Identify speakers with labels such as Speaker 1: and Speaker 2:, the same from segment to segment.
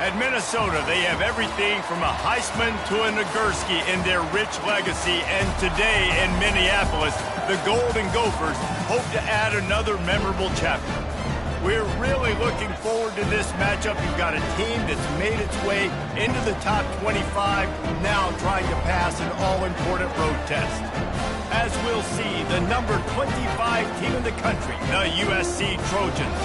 Speaker 1: At Minnesota, they have everything from a Heisman to a Nagurski in their rich legacy. And today in Minneapolis, the Golden Gophers hope to add another memorable chapter. We're really looking forward to this matchup. You've got a team that's made its way into the top 25, now trying to pass an all-important road test. As we'll see, the number 25 team in the country, the USC Trojans,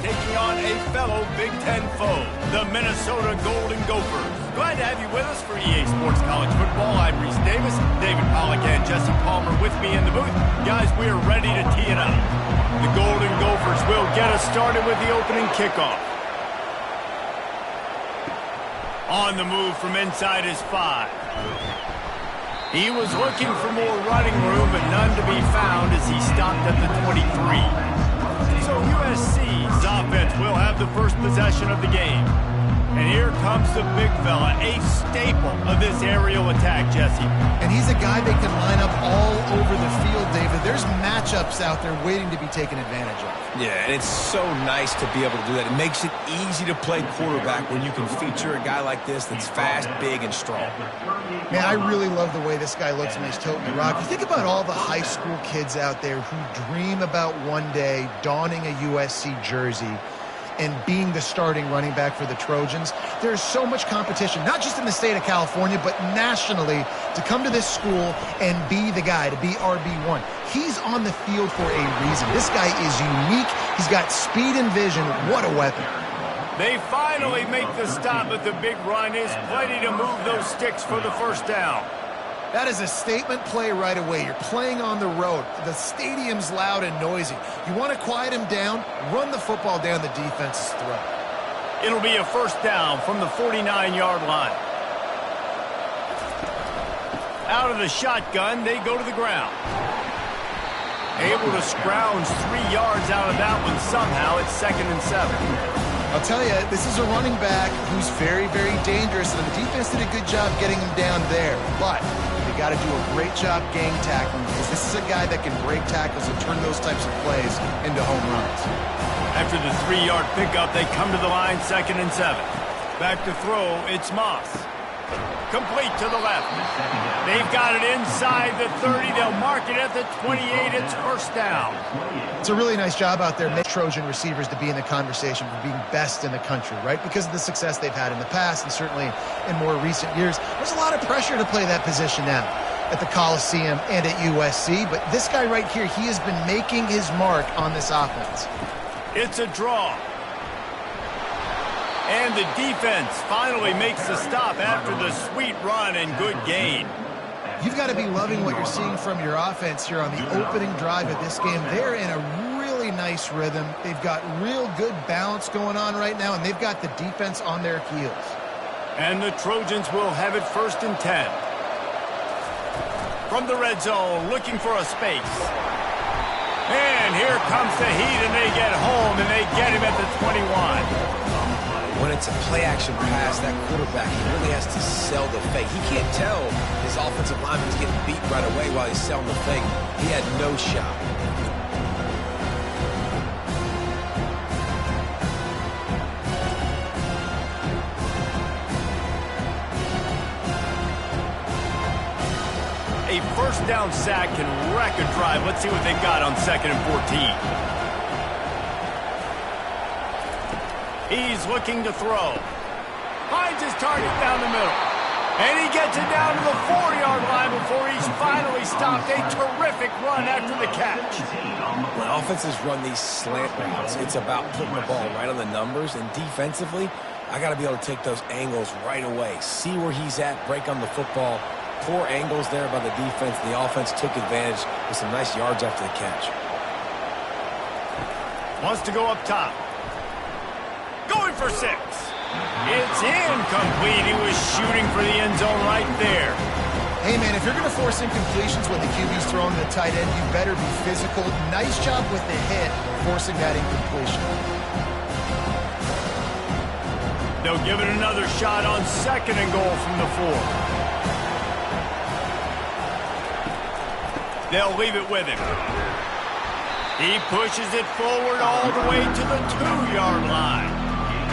Speaker 1: taking on a fellow Big Ten foe, the Minnesota Golden Gophers. Glad to have you with us for EA Sports College Football. I'm Reese Davis, David Pollack and Jesse Palmer with me in the booth. Guys, we are ready to tee it up. The Golden Gophers will get us started with the opening kickoff. On the move from inside his 5. He was looking for more running room, but none to be found as he stopped at the 23. So USC's offense will have the first possession of the game. And here comes the big fella, a staple of this aerial attack, Jesse.
Speaker 2: And he's a guy that can line up all over the field, David. There's matchups out there waiting to be taken advantage of.
Speaker 3: Yeah, and it's so nice to be able to do that. It makes it easy to play quarterback when you can feature a guy like this that's fast, big, and strong.
Speaker 2: Man, I really love the way this guy looks when he's toting the rock. You think about all the high school kids out there who dream about one day donning a USC jersey and being the starting running back for the Trojans. There's so much competition, not just in the state of California, but nationally, to come to this school and be the guy, to be RB1. He's on the field for a reason. This guy is unique. He's got speed and vision. What a weapon.
Speaker 1: They finally make the stop, but the big run is plenty to move those sticks for the first down.
Speaker 2: That is a statement play right away. You're playing on the road. The stadium's loud and noisy. You want to quiet him down, run the football down the defense's throat.
Speaker 1: It'll be a first down from the 49-yard line. Out of the shotgun, they go to the ground. Able to scrounge 3 yards out of that one somehow. It's 2nd and 7.
Speaker 2: I'll tell you, this is a running back who's very, very dangerous, and the defense did a good job getting him down there. But they got to do a great job gang tackling, because this is a guy that can break tackles and turn those types of plays into home runs.
Speaker 1: After the 3-yard pickup, they come to the line, 2nd and 7. Back to throw, it's Moss. Complete to the left. They've got it inside the 30. They'll mark it at the 28. It's first down.
Speaker 2: It's a really nice job out there, Trojan receivers, to be in the conversation for being best in the country, right? Because of the success they've had in the past and certainly in more recent years. There's a lot of pressure to play that position now at the Coliseum and at USC. But this guy right here, he has been making his mark on this offense.
Speaker 1: It's a draw. And the defense finally makes the stop after the sweet run and good gain.
Speaker 2: You've got to be loving what you're seeing from your offense here on the opening drive of this game. They're in a really nice rhythm. They've got real good balance going on right now, and they've got the defense on their heels.
Speaker 1: And the Trojans will have it 1st and 10. From the red zone, looking for a space. And here comes the heat, and they get home, and they get him at the 21.
Speaker 3: When it's a play-action pass, that quarterback, he really has to sell the fake. He can't tell his offensive lineman's getting beat right away while he's selling the fake. He had no shot.
Speaker 1: A first down sack can wreck a drive. Let's see what they've got on 2nd and 14. He's looking to throw. Finds his target down the middle. And he gets it down to the 4-yard line before he's finally stopped. A terrific run after the catch.
Speaker 3: When offenses run these slant routes, it's about putting the ball right on the numbers. And defensively, I got to be able to take those angles right away. See where he's at, break on the football. Poor angles there by the defense. The offense took advantage with some nice yards after the catch.
Speaker 1: Wants to go up top. Going for 6. It's incomplete. He was shooting for the end zone right there.
Speaker 2: Hey, man, if you're going to force incompletions when the QB's throwing to the tight end, you better be physical. Nice job with the hit, forcing that incompletion.
Speaker 1: They'll give it another shot on 2nd and goal from the 4. They'll leave it with him. He pushes it forward all the way to the 2-yard line.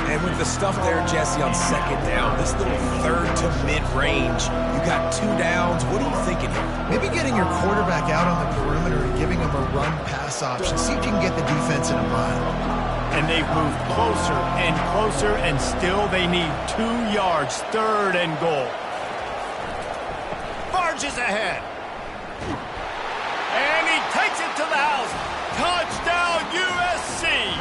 Speaker 3: And And with the stuff there, Jesse, on second down, this little third to mid-range, you got 2 downs. What are you thinking here?
Speaker 2: Maybe getting your quarterback out on the perimeter and giving him a run-pass option. See if you can get the defense in a bind.
Speaker 1: And they've moved closer, and still they need 2 yards, 3rd and goal. Barges ahead. And he takes it to the house. Touchdown, USC.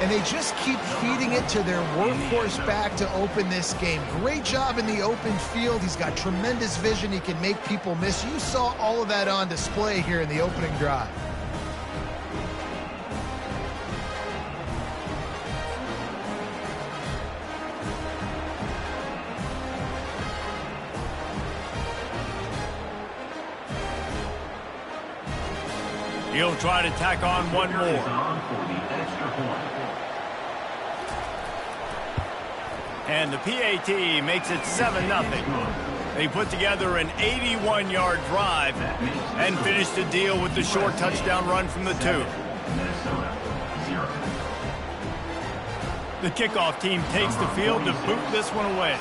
Speaker 2: And they just keep feeding it to their workhorse back to open this game. Great job in the open field. He's got tremendous vision. He can make people miss. You saw all of that on display here in the opening drive.
Speaker 1: He'll try to tack on one more. And the PAT makes it 7-0. They put together an 81-yard drive and finish the deal with the short touchdown run from the 2. The kickoff team takes the field to boot this one away.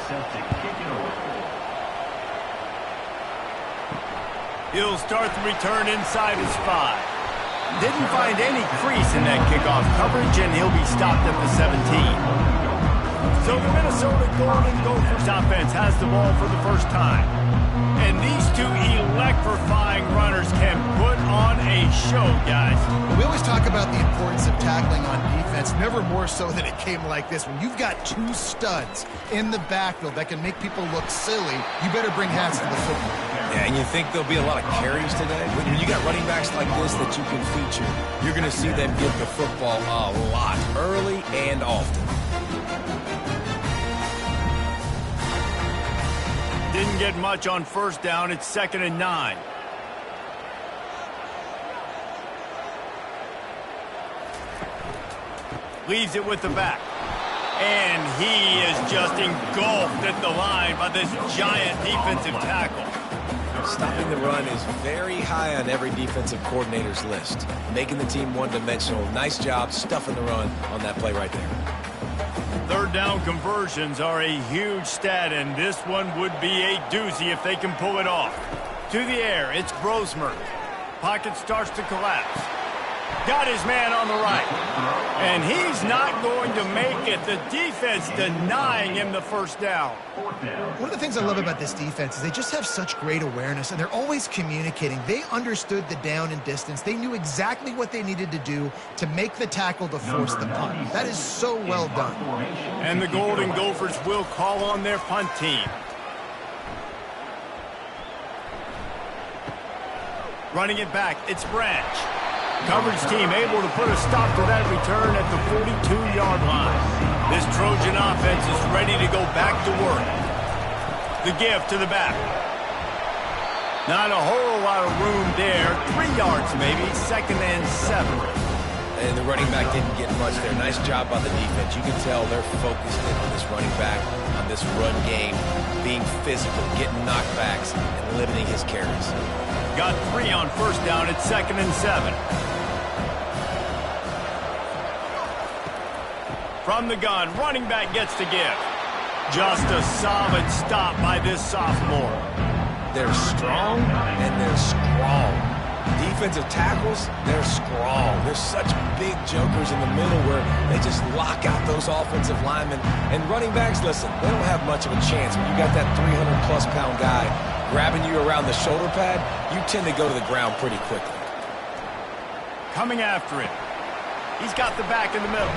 Speaker 1: He'll start the return inside his 5. Didn't find any crease in that kickoff coverage, and he'll be stopped at the 17. So the Minnesota Golden Gophers offense has the ball for the first time. And these 2 electrifying runners can put on a show, guys.
Speaker 2: We always talk about the importance of tackling on defense, never more so than it came like this. When you've got 2 studs in the backfield that can make people look silly, you better bring hats to the football.
Speaker 3: Yeah, and you think there'll be a lot of carries today? When you got running backs like this that you can feature, you're going to see them get the football a lot, early and often.
Speaker 1: Didn't get much on first down. It's 2nd and 9. Leaves it with the back. And he is just engulfed at the line by this giant defensive tackle.
Speaker 3: Stopping the run is very high on every defensive coordinator's list. Making the team one-dimensional. Nice job stuffing the run on that play right there.
Speaker 1: 3rd down conversions are a huge stat, and this one would be a doozy if they can pull it off. To the air, it's Brosmer. Pocket starts to collapse. Got his man on the right. And he's not going to make it. The defense denying him the first down.
Speaker 2: One of the things I love about this defense is they just have such great awareness, and they're always communicating. They understood the down and distance. They knew exactly what they needed to do to make the tackle to force the punt. That is so well done.
Speaker 1: And the Golden Gophers will call on their punt team. Running it back, it's Branch. Coverage team able to put a stop to that return at the 42-yard line. This Trojan offense is ready to go back to work. The give to the back. Not a whole lot of room there. 3 yards maybe, 2nd and 7.
Speaker 3: And the running back didn't get much there. Nice job by the defense. You can tell they're focused in on this running back, on this run game, being physical, getting knockbacks, and limiting his carries.
Speaker 1: Got 3 on first down at 2nd and 7. From the gun, running back gets to give. Just a solid stop by this sophomore.
Speaker 3: They're strong and they're strong. Defensive tackles, they're strong. They're such big jokers in the middle where they just lock out those offensive linemen. And running backs, listen, they don't have much of a chance. When you got that 300-plus pound guy grabbing you around the shoulder pad, you tend to go to the ground pretty quickly.
Speaker 1: Coming after it. He's got the back in the middle.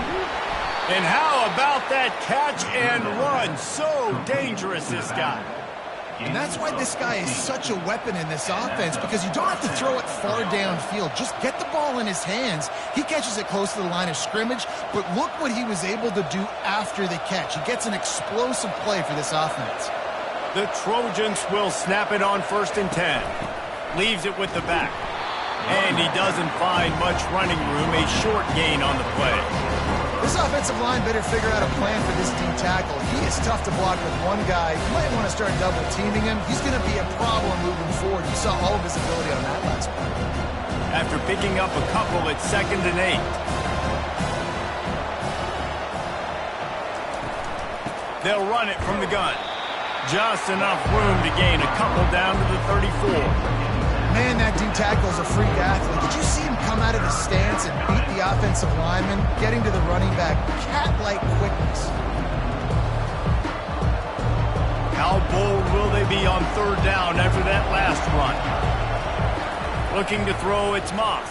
Speaker 1: And how about that catch and run? So dangerous, this guy.
Speaker 2: And that's why this guy is such a weapon in this offense, because you don't have to throw it far downfield. Just get the ball in his hands. He catches it close to the line of scrimmage, but look what he was able to do after the catch. He gets an explosive play for this offense.
Speaker 1: The Trojans will snap it on 1st and 10. Leaves it with the back. And he doesn't find much running room. A short gain on the play.
Speaker 2: This offensive line better figure out a plan for this D tackle. He is tough to block with one guy. You might want to start double teaming him. He's going to be a problem moving forward. You saw all of his ability on that last play.
Speaker 1: After picking up a couple, it's 2nd and 8. They'll run it from the gun. Just enough room to gain a couple down to the 34.
Speaker 2: Man, that D tackle's a freak athlete. Did you see him come out of his stance and beat the offensive lineman, getting to the running back, cat-like quickness?
Speaker 1: How bold will they be on third down after that last run? Looking to throw, it's Moss.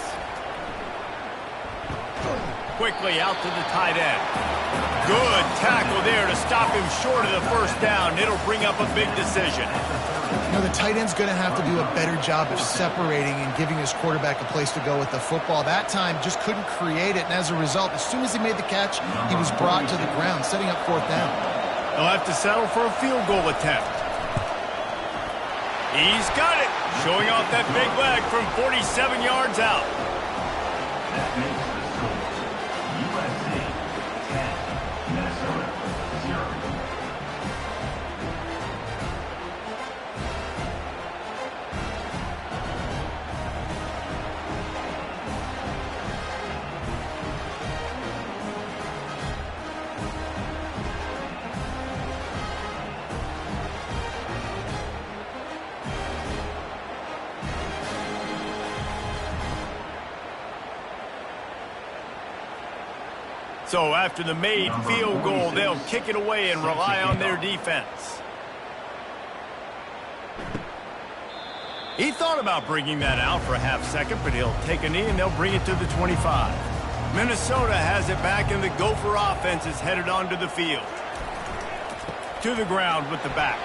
Speaker 1: Quickly out to the tight end. Good tackle there to stop him short of the first down. It'll bring up a big decision.
Speaker 2: You know, the tight end's going to have to do a better job of separating and giving his quarterback a place to go with the football. That time just couldn't create it, and as a result, as soon as he made the catch, he was brought to the ground, setting up fourth down.
Speaker 1: They'll have to settle for a field goal attempt. He's got it, showing off that big leg from 47 yards out.
Speaker 4: That makes the score USC 10, Minnesota 0.
Speaker 1: So after the made field goal, they'll kick it away and rely on their defense. He thought about bringing that out for a half second, but he'll take a knee and they'll bring it to the 25. Minnesota has it back, and the Gopher offense is headed onto the field. To the ground with the back.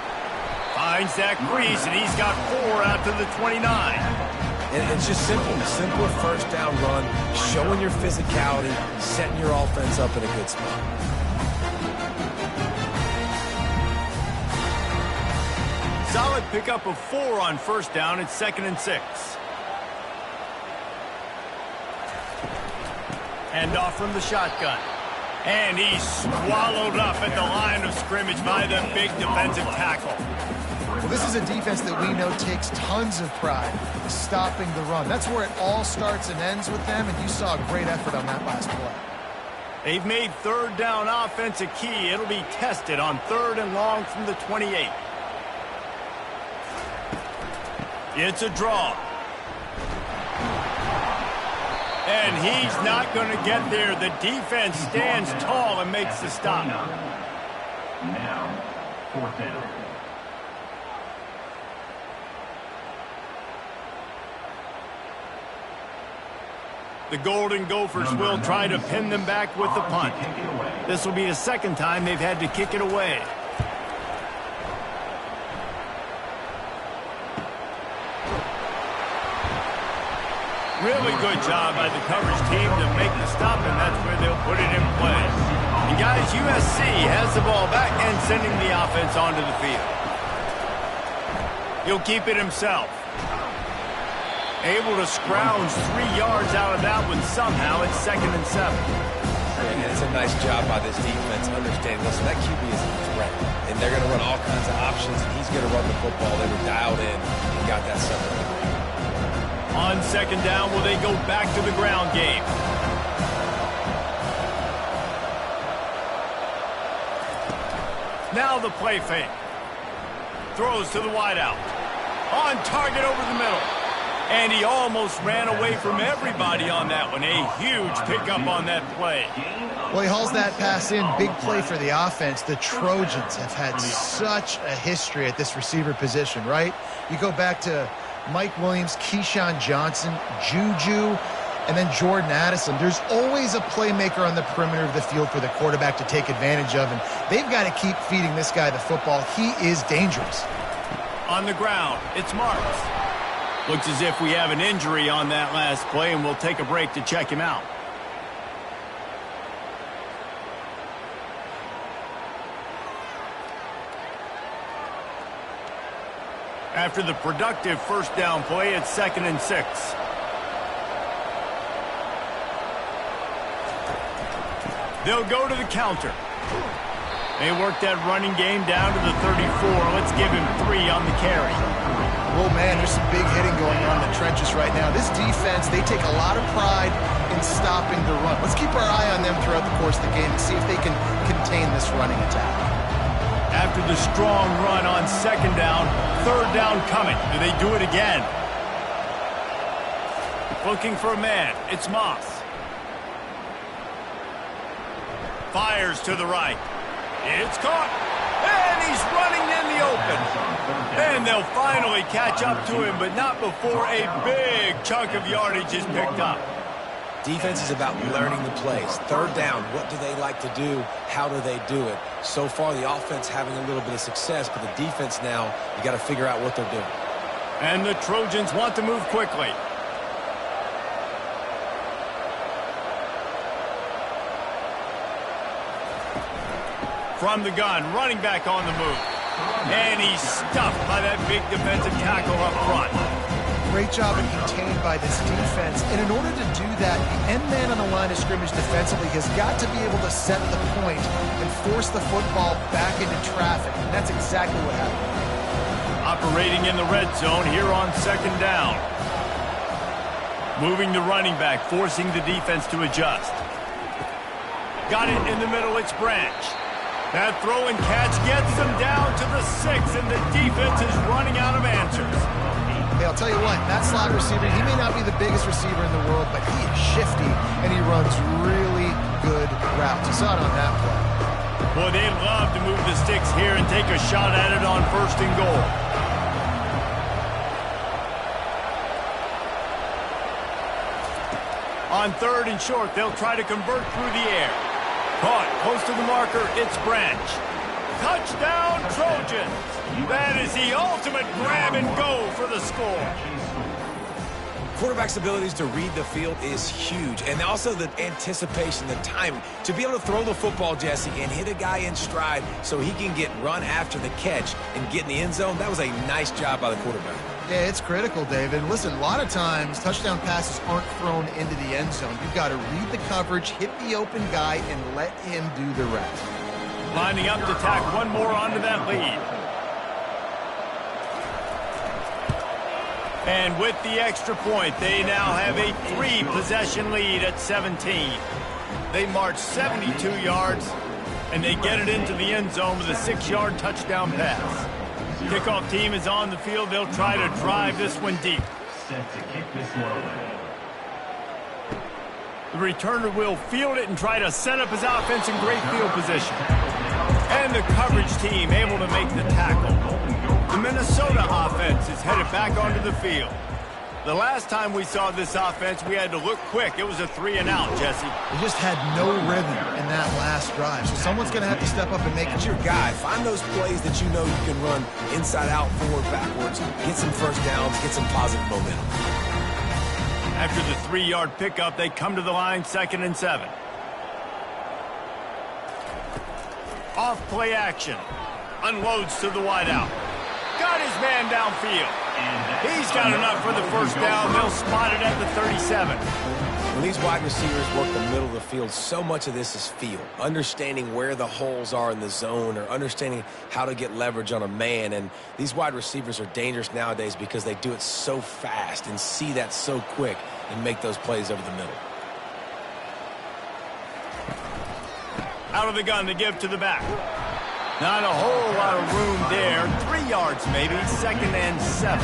Speaker 1: Finds that crease, and he's got 4 out to the 29.
Speaker 3: And it's just simple first down run, showing your physicality, setting your offense up in a good spot.
Speaker 1: Solid pickup of 4 on first down. It's 2nd and 6. Hand off from the shotgun. And he's swallowed up at the line of scrimmage by the big defensive tackle.
Speaker 2: Well, this is a defense that we know takes tons of pride stopping the run. That's where it all starts and ends with them, and you saw a great effort on that last play.
Speaker 1: They've made third down offense a key. It'll be tested on 3rd and long from the 28. It's a draw. And he's not going to get there. The defense stands tall and makes the stop.
Speaker 4: Now, 4th down.
Speaker 1: The Golden Gophers will try to pin them back with the punt. This will be the 2nd time they've had to kick it away. Really good job by the coverage team to make the stop, and that's where they'll put it in play. And guys, USC has the ball back and sending the offense onto the field. He'll keep it himself. Able to scrounge 3 yards out of that one somehow. It's 2nd and 7.
Speaker 3: And it's a nice job by this defense understanding, listen, that QB is a threat. And they're going to run all kinds of options, and he's going to run the football. They were dialed in and got that separate.
Speaker 1: On 2nd down, will they go back to the ground game? Now the play fake. Throws to the wideout. On target over the middle. And he almost ran away from everybody on that one. A huge pickup on that play.
Speaker 2: Well, he hauls that pass in. Big play for the offense. The Trojans have had such a history at this receiver position, right? You go back to Mike Williams, Keyshawn Johnson, Juju, and then Jordan Addison. There's always a playmaker on the perimeter of the field for the quarterback to take advantage of, and they've got to keep feeding this guy the football. He is dangerous.
Speaker 1: On the ground, it's Marks. Looks as if we have an injury on that last play, and we'll take a break to check him out. After the productive first down play, it's 2nd and 6. They'll go to the counter. They work that running game down to the 34. Let's give him 3 on the carry.
Speaker 2: Oh, man, there's some big hitting going on in the trenches right now. This defense, they take a lot of pride in stopping the run. Let's keep our eye on them throughout the course of the game and see if they can contain this running attack.
Speaker 1: after the strong run on second down. Third down coming. Do they do it again? Looking for a man. It's Moss. Fires to the right. It's caught. And he's running in the open. And they'll finally catch up to him, but not before a big chunk of yardage is picked up.
Speaker 3: Defense is about learning the plays. Third down, what do they like to do? How do they do it? So far, the offense having a little bit of success, but the defense now, you got to figure out what they're doing.
Speaker 1: And the Trojans want to move quickly. From the gun, running back on the move. And he's stuffed by that big defensive tackle up front.
Speaker 2: Great job and contained by this defense. And in order to do that, the end man on the line of scrimmage defensively has got to be able to set the point and force the football back into traffic. And that's exactly what happened.
Speaker 1: Operating in the red zone here on second down. Moving the running back, forcing the defense to adjust. Got it in the middle, it's Branch. That throw and catch gets them down to the 6, and the defense is running out of answers.
Speaker 2: Hey, I'll tell you what, that slot receiver, he may not be the biggest receiver in the world, but he is shifty, and he runs really good routes. You saw it on that play.
Speaker 1: Boy, they love to move the sticks here and take a shot at it on first and goal. On third and short, they'll try to convert through the air. Caught close to the marker, it's Branch. Touchdown, Trojans! That is the ultimate grab and go for the score.
Speaker 3: Quarterback's abilities to read the field is huge, and also the anticipation, the timing. To be able to throw the football, Jesse, and hit a guy in stride so he can get run after the catch and get in the end zone, that was a nice job by the quarterback.
Speaker 2: Yeah, it's critical, David. Listen, a lot of times touchdown passes aren't thrown into the end zone. You've got to read the coverage, hit the open guy, and let him do the rest.
Speaker 1: Lining up to tack one more onto that lead. And with the extra point, they now have a 3-possession lead at 17. They march 72 yards, and they get it into the end zone with a 6-yard touchdown pass. Kickoff team is on the field. They'll try to drive this one deep.
Speaker 4: Set to kick this one away.
Speaker 1: The returner will field it and try to set up his offense in great field position. And the coverage team able to make the tackle. The Minnesota offense is headed back onto the field. The last time we saw this offense, we had to look quick. It was a 3-and-out, Jesse.
Speaker 2: They just had no rhythm in that last drive. So someone's going to have to step up and make it.
Speaker 3: Your guy. Find those plays that you know you can run inside out, forward, backwards, get some first downs, get some positive momentum.
Speaker 1: After the 3-yard pickup, they come to the line, 2nd and 7. Off play action. Unloads to the wideout. Got his man downfield. He's got enough for the first down. They'll spot it at the 37.
Speaker 3: When these wide receivers work the middle of the field, so much of this is feel. Understanding where the holes are in the zone or understanding how to get leverage on a man. And these wide receivers are dangerous nowadays because they do it so fast and see that so quick and make those plays over the middle.
Speaker 1: Out of the gun, the give to the back. Not a whole lot of room there. 3 yards maybe, 2nd and 7.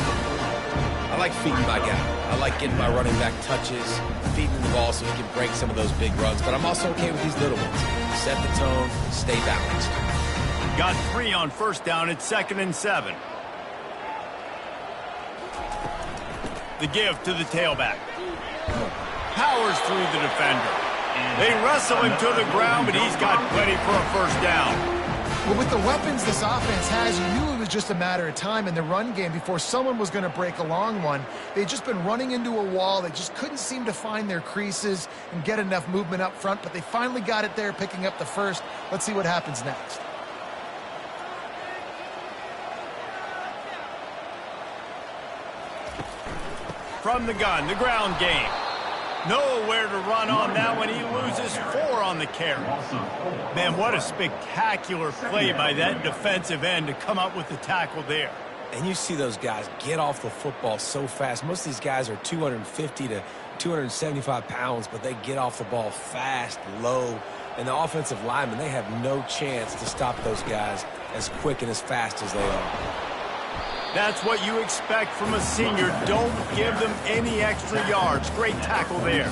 Speaker 3: I like feeding my guy. I like getting my running back touches, feeding the ball so he can break some of those big runs. But I'm also okay with these little ones. Set the tone, stay balanced.
Speaker 1: Got 3 on first down. It's 2nd and 7. The give to the tailback. Powers through the defender. They wrestle him to the ground, but he's got plenty for a first down.
Speaker 2: Well, with the weapons this offense has, you knew it was just a matter of time in the run game before someone was going to break a long one. They'd just been running into a wall. They just couldn't seem to find their creases and get enough movement up front, but they finally got it there, picking up the first. Let's see what happens next.
Speaker 1: From the gun, the ground game. Nowhere to run on that one. He loses 4 on the carry. Man, what a spectacular play by that defensive end to come up with the tackle there.
Speaker 3: And you see those guys get off the football so fast. Most of these guys are 250 to 275 pounds, but they get off the ball fast, low. And the offensive linemen, they have no chance to stop those guys as quick and as fast as they are.
Speaker 1: That's what you expect from a senior. Don't give them any extra yards. Great tackle there.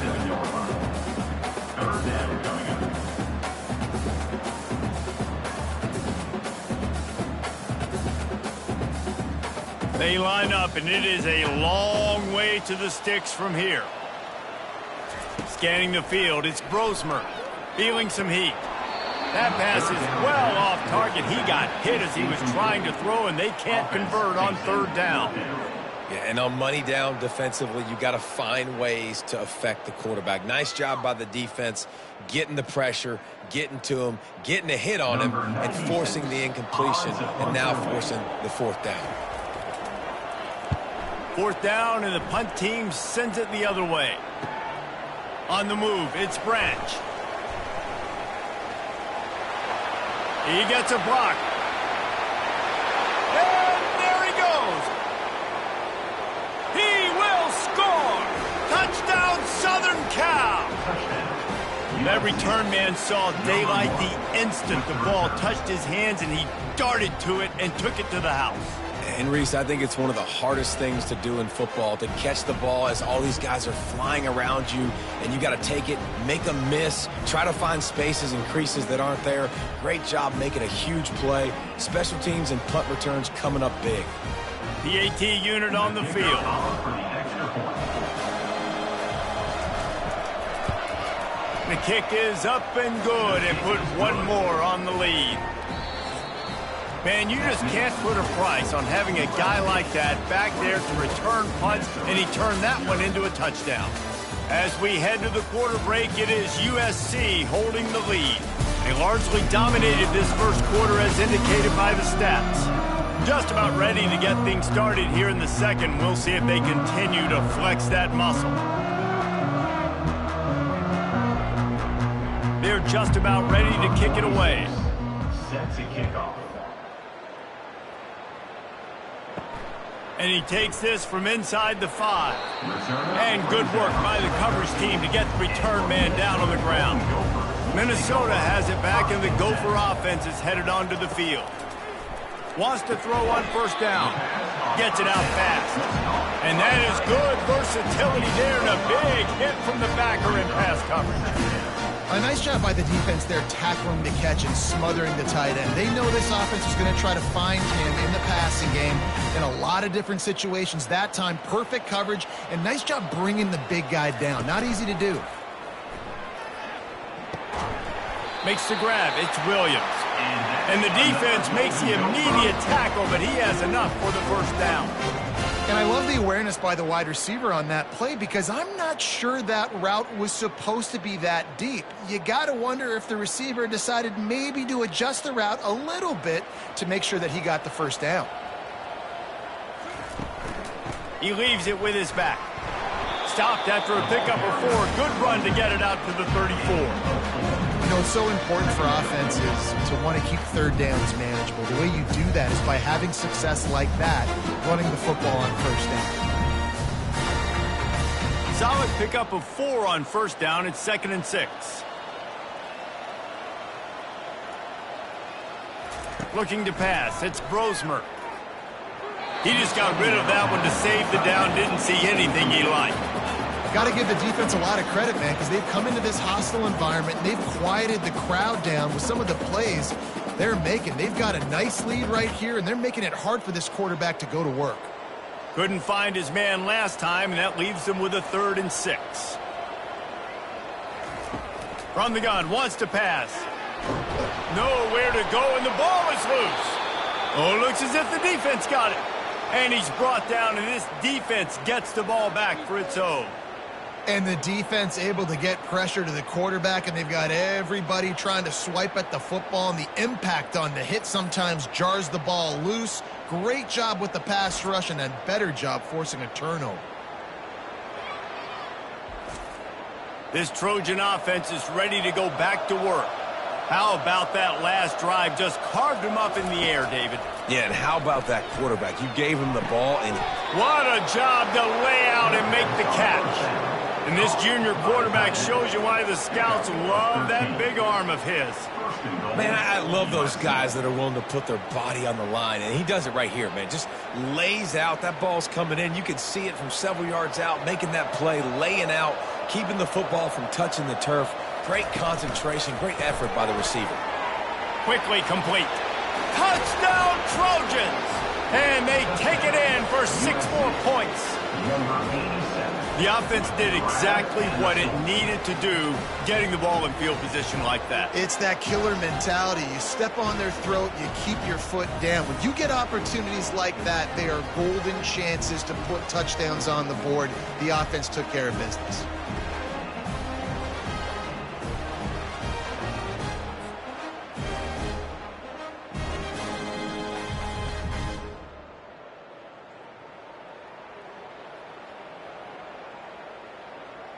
Speaker 1: They line up, and it is a long way to the sticks from here. Scanning the field, it's Brosmer feeling some heat. That pass is well off target. He got hit as he was trying to throw, and they can't convert on third down.
Speaker 3: Yeah, and on money down defensively, you got to find ways to affect the quarterback. Nice job by the defense, getting the pressure, getting to him, getting a hit on him, and forcing the incompletion, and now forcing the fourth down.
Speaker 1: Fourth down, and the punt team sends it the other way. On the move, it's Branch. He gets a block. And there he goes. He will score. Touchdown, Southern Cal. That return man saw daylight the instant the ball touched his hands, and he darted to it and took it to the house.
Speaker 3: And Reese, I think it's one of the hardest things to do in football, to catch the ball as all these guys are flying around you, and you got to take it, make them miss, try to find spaces and creases that aren't there. Great job making a huge play. Special teams and punt returns coming up big.
Speaker 1: The AT unit on the field. The kick is up and good, and put one more on the lead. Man, you just can't put a price on having a guy like that back there to return punts, and he turned that one into a touchdown. As we head to the quarter break, it is USC holding the lead. They largely dominated this first quarter as indicated by the stats. Just about ready to get things started here in the second. We'll see if they continue to flex that muscle. They're just about ready to kick it away.
Speaker 4: Set to kick off.
Speaker 1: And he takes this from inside the 5. And good work by the coverage team to get the return man down on the ground. Minnesota has it back, and the Gopher offense is headed onto the field. Wants to throw on first down. Gets it out fast. And that is good versatility there, and a big hit from the backer in pass coverage.
Speaker 2: A nice job by the defense there, tackling the catch and smothering the tight end. They know this offense is going to try to find him in the passing game in a lot of different situations. That time, perfect coverage, and nice job bringing the big guy down. Not easy to do.
Speaker 1: Makes the grab. It's Williams. And the defense makes the immediate tackle, but he has enough for the first down.
Speaker 2: And I love the awareness by the wide receiver on that play, because I'm not sure that route was supposed to be that deep. You got to wonder if the receiver decided maybe to adjust the route a little bit to make sure that he got the first down.
Speaker 1: He leaves it with his back. Stopped after a pickup of 4. Good run to get it out to the 34.
Speaker 2: You know, it's so important for offenses to want to keep third downs manageable. The way you do that is by having success like that, running the football on first down.
Speaker 1: Solid pickup of 4 on first down. It's 2nd and 6. Looking to pass. It's Brosmer. He just got rid of that one to save the down. Didn't see anything he liked.
Speaker 2: Got to give the defense a lot of credit, man, because they've come into this hostile environment and they've quieted the crowd down with some of the plays they're making. They've got a nice lead right here, and they're making it hard for this quarterback to go to work.
Speaker 1: Couldn't find his man last time, and that leaves him with a 3rd and 6. From the gun, wants to pass. Nowhere to go, and the ball is loose. Oh, it looks as if the defense got it. And he's brought down, and this defense gets the ball back for its own.
Speaker 2: And the defense able to get pressure to the quarterback, and they've got everybody trying to swipe at the football, and the impact on the hit sometimes jars the ball loose. Great job with the pass rush, and a better job forcing a turnover.
Speaker 1: This Trojan offense is ready to go back to work. How about that last drive? Just carved him up in the air, David.
Speaker 3: Yeah, and how about that quarterback? You gave him the ball, and
Speaker 1: what a job to lay out and make the catch. And this junior quarterback shows you why the scouts love that big arm of his.
Speaker 3: Man, I love those guys that are willing to put their body on the line, and he does it right here, man. Just lays out. That ball's coming in. You can see it from several yards out, making that play, laying out, keeping the football from touching the turf. Great concentration, great effort by the receiver.
Speaker 1: Quickly complete. Touchdown, Trojans! And they take it in for 6 more points. The offense did exactly what it needed to do, getting the ball in field position like that.
Speaker 2: It's that killer mentality. You step on their throat, you keep your foot down. When you get opportunities like that, they are golden chances to put touchdowns on the board. The offense took care of business.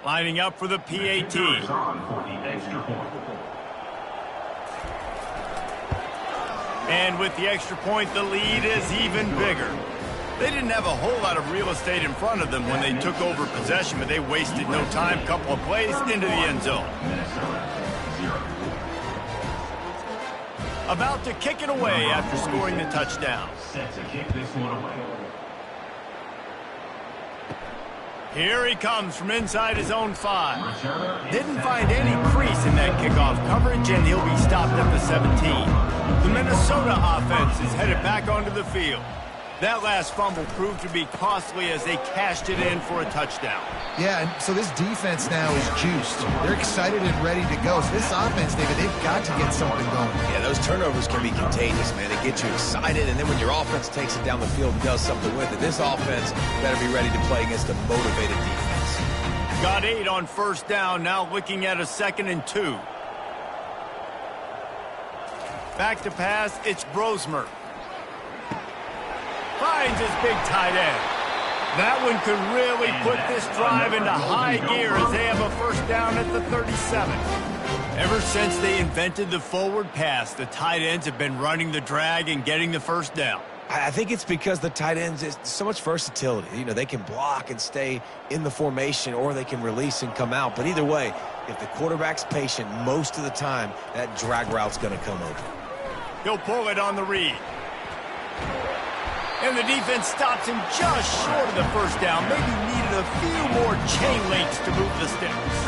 Speaker 1: Lining up for the PAT. And with the extra point, the lead is even bigger. They didn't have a whole lot of real estate in front of them when they took over possession, but they wasted no time. Couple of plays into the end zone. About to kick it away after scoring the touchdown.
Speaker 4: Set to kick this one away.
Speaker 1: Here he comes from inside his own 5. Didn't find any crease in that kickoff coverage, and he'll be stopped at the 17. The Minnesota offense is headed back onto the field. That last fumble proved to be costly as they cashed it in for a touchdown.
Speaker 2: Yeah, and so this defense now is juiced. They're excited and ready to go. So this offense, David, they've got to get something going.
Speaker 3: Yeah, those turnovers can be contagious, man. They get you excited, and then when your offense takes it down the field and does something with it, this offense better be ready to play against a motivated defense.
Speaker 1: Got 8 on first down, now looking at a 2nd and 2. Back to pass, it's Brosmer. Finds his big tight end. That one could really put this drive into high gear as they have a first down at the 37. Ever since they invented the forward pass, the tight ends have been running the drag and getting the first down.
Speaker 3: I think it's because the tight ends is so much versatility. You know, they can block and stay in the formation, or they can release and come out. But either way, if the quarterback's patient most of the time, that drag route's going to come open.
Speaker 1: He'll pull it on the read. And the defense stops him just short of the first down. Maybe needed a few more chain links to move the sticks.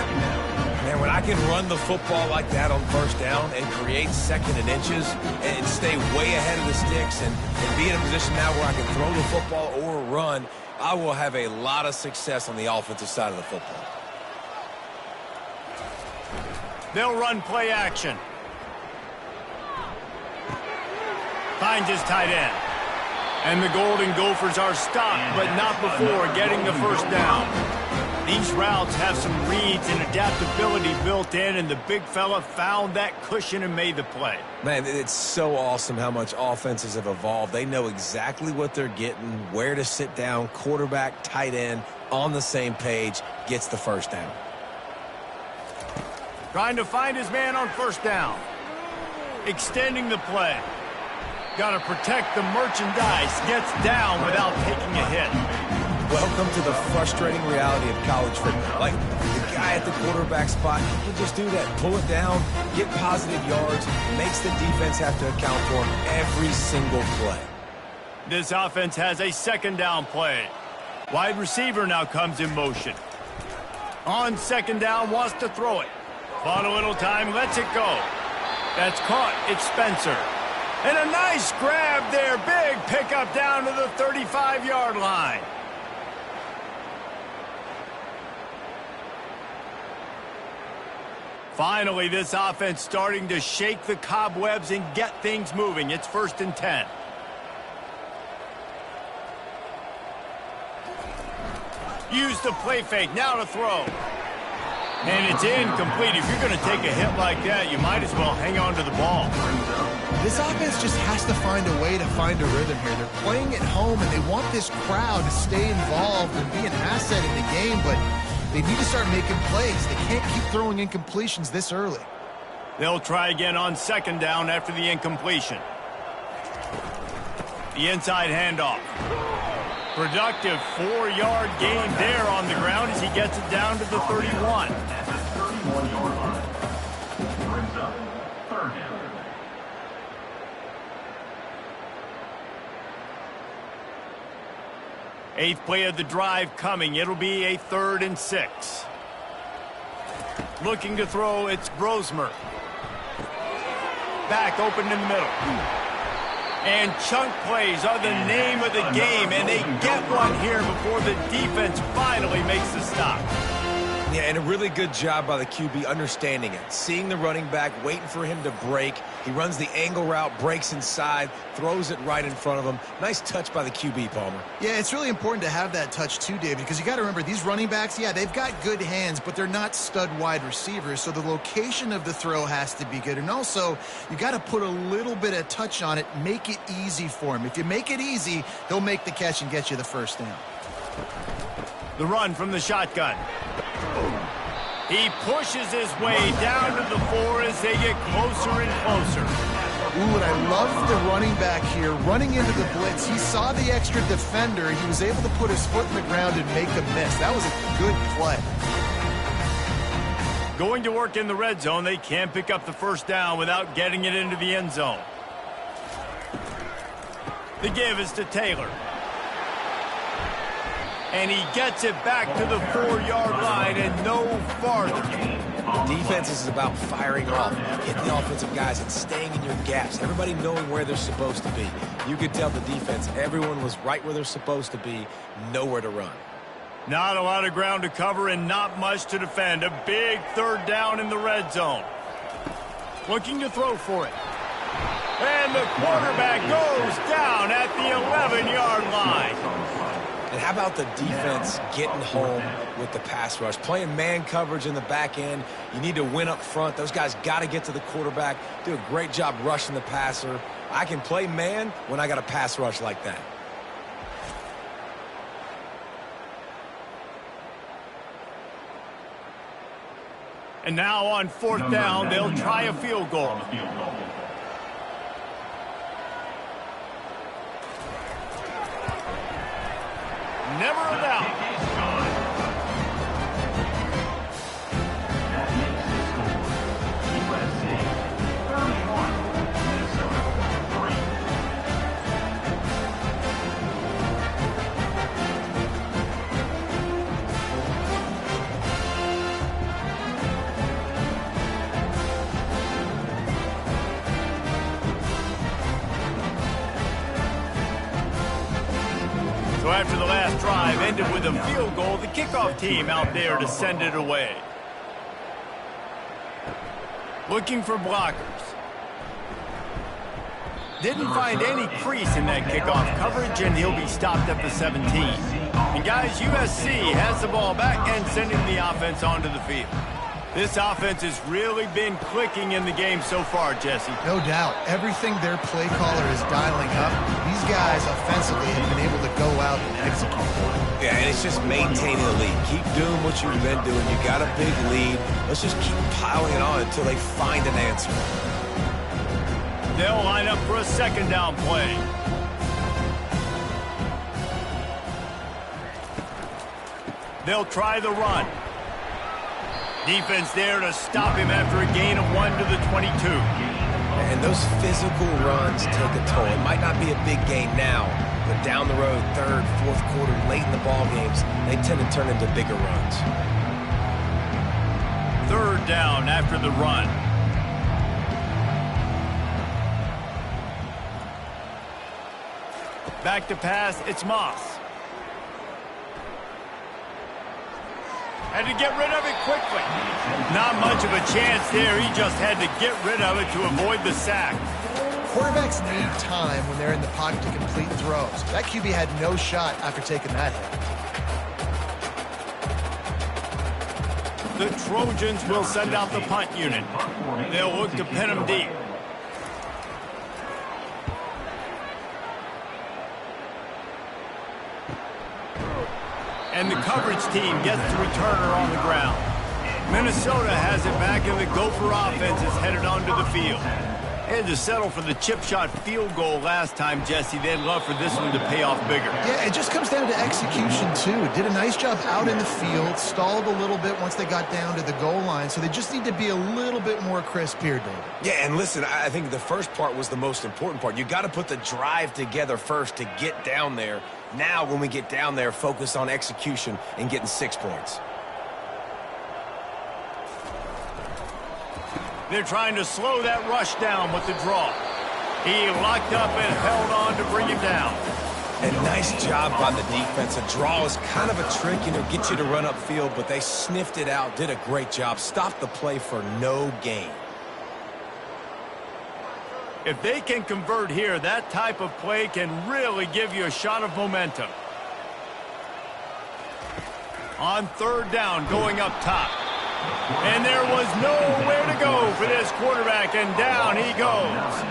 Speaker 3: Man, when I can run the football like that on first down and create 2nd and inches and stay way ahead of the sticks and be in a position now where I can throw the football or run, I will have a lot of success on the offensive side of the football.
Speaker 1: They'll run play action. Finds his tight end. And the Golden Gophers are stopped, but not before getting the first down. These routes have some reads and adaptability built in, and the big fella found that cushion and made the play.
Speaker 3: Man, it's so awesome how much offenses have evolved. They know exactly what they're getting, where to sit down, quarterback, tight end, on the same page, gets the first down.
Speaker 1: Trying to find his man on first down. Extending the play. Got to protect the merchandise. Gets down without taking a hit.
Speaker 3: Welcome to the frustrating reality of college football. Like, the guy at the quarterback spot, he can just do that. Pull it down, get positive yards, makes the defense have to account for him every single play.
Speaker 1: This offense has a 2nd down play. Wide receiver now comes in motion. On 2nd down, wants to throw it. Bought a little time, lets it go. That's caught. It's Spencer. And a nice grab there. Big pickup down to the 35-yard line. Finally, this offense starting to shake the cobwebs and get things moving. It's 1st and 10. Use the play fake. Now to throw. And it's incomplete. If you're going to take a hit like that, you might as well hang on to the ball.
Speaker 2: This offense just has to find a way to find a rhythm here. They're playing at home, and they want this crowd to stay involved and be an asset in the game, but they need to start making plays. They can't keep throwing incompletions this early.
Speaker 1: They'll try again on 2nd down after the incompletion. The inside handoff. Productive 4-yard gain there on the ground as he gets it down to the 31.
Speaker 4: At the 31-yard line. Brings up third down.
Speaker 1: Eighth play of the drive coming. It'll be a 3rd and 6. Looking to throw, it's Brosmer. Back open in the middle. And chunk plays are the name of the game, and they get one here before the defense finally makes the stop.
Speaker 3: Yeah, and a really good job by the QB understanding it. Seeing the running back, waiting for him to break. He runs the angle route, breaks inside, throws it right in front of him. Nice touch by the QB, Palmer.
Speaker 2: Yeah, it's really important to have that touch too, David, because you got to remember these running backs, yeah, they've got good hands, but they're not stud wide receivers, so the location of the throw has to be good. And also, you got to put a little bit of touch on it, make it easy for him. If you make it easy, he'll make the catch and get you the first down.
Speaker 1: The run from the shotgun. He pushes his way down to the 4 as they get closer and closer.
Speaker 2: Ooh, and I love the running back here. Running into the blitz, he saw the extra defender. He was able to put his foot in the ground and make a miss. That was a good play.
Speaker 1: Going to work in the red zone. They can't pick up the first down without getting it into the end zone. The give is to Taylor. And he gets it back to the 4-yard line and no farther.
Speaker 3: Defense is about firing off, hitting the offensive guys and staying in your gaps. Everybody knowing where they're supposed to be. You could tell the defense, everyone was right where they're supposed to be, nowhere to run.
Speaker 1: Not a lot of ground to cover and not much to defend. A big 3rd down in the red zone. Looking to throw for it. And the quarterback goes down at the 11-yard line.
Speaker 3: And how about the defense getting home with the pass rush? Playing man coverage in the back end. You need to win up front. Those guys got to get to the quarterback. Do a great job rushing the passer. I can play man when I got a pass rush like that.
Speaker 1: And now on 4th down, they'll try a field goal. Never a doubt.
Speaker 4: That makes the score USC 31, Minnesota 3.
Speaker 1: So after the last drive ended with a field goal, the kickoff team out there to send it away. Looking for blockers. Didn't find any crease in that kickoff coverage, and he'll be stopped at the 17. And guys, USC has the ball back and sending the offense onto the field. This offense has really been clicking in the game so far, Jesse.
Speaker 2: No doubt. Everything their play caller is dialing up, these guys offensively have been able to go out and execute.
Speaker 3: Yeah, and it's just maintaining the lead. Keep doing what you've been doing. You got a big lead. Let's just keep piling it on until they find an answer.
Speaker 1: They'll line up for a 2nd down play. They'll try the run. Defense there to stop him after a gain of 1 to the 22.
Speaker 3: And those physical runs take a toll. It might not be a big gain now, but down the road, 3rd, 4th quarter, late in the ball games, they tend to turn into bigger runs.
Speaker 1: 3rd down after the run. Back to pass, it's Moss. Had to get rid of it quickly. Not much of a chance there. He just had to get rid of it to avoid the sack.
Speaker 2: Quarterbacks need time when they're in the pocket to complete throws. That QB had no shot after taking that hit.
Speaker 1: The Trojans will send out the punt unit. They'll look to pin him deep. And the coverage team gets the returner on the ground. Minnesota has it back, and the Gopher offense is headed onto the field. They had to settle for the chip shot field goal last time, Jesse. They'd love for this one to pay off bigger.
Speaker 2: Yeah, it just comes down to execution, too. Did a nice job out in the field, stalled a little bit once they got down to the goal line, so they just need to be a little bit more crisp here, David.
Speaker 3: Yeah, and listen, I think the first part was the most important part. You got to put the drive together first to get down there. Now, when we get down there, focus on execution and getting 6 points.
Speaker 1: They're trying to slow that rush down with the draw. He locked up and held on to bring him down.
Speaker 3: And nice job by the defense. A draw is kind of a trick, get you to run upfield, but they sniffed it out, did a great job, stopped the play for no gain.
Speaker 1: If they can convert here, that type of play can really give you a shot of momentum. On third down, going up top. And there was nowhere to go for this quarterback, and down he goes.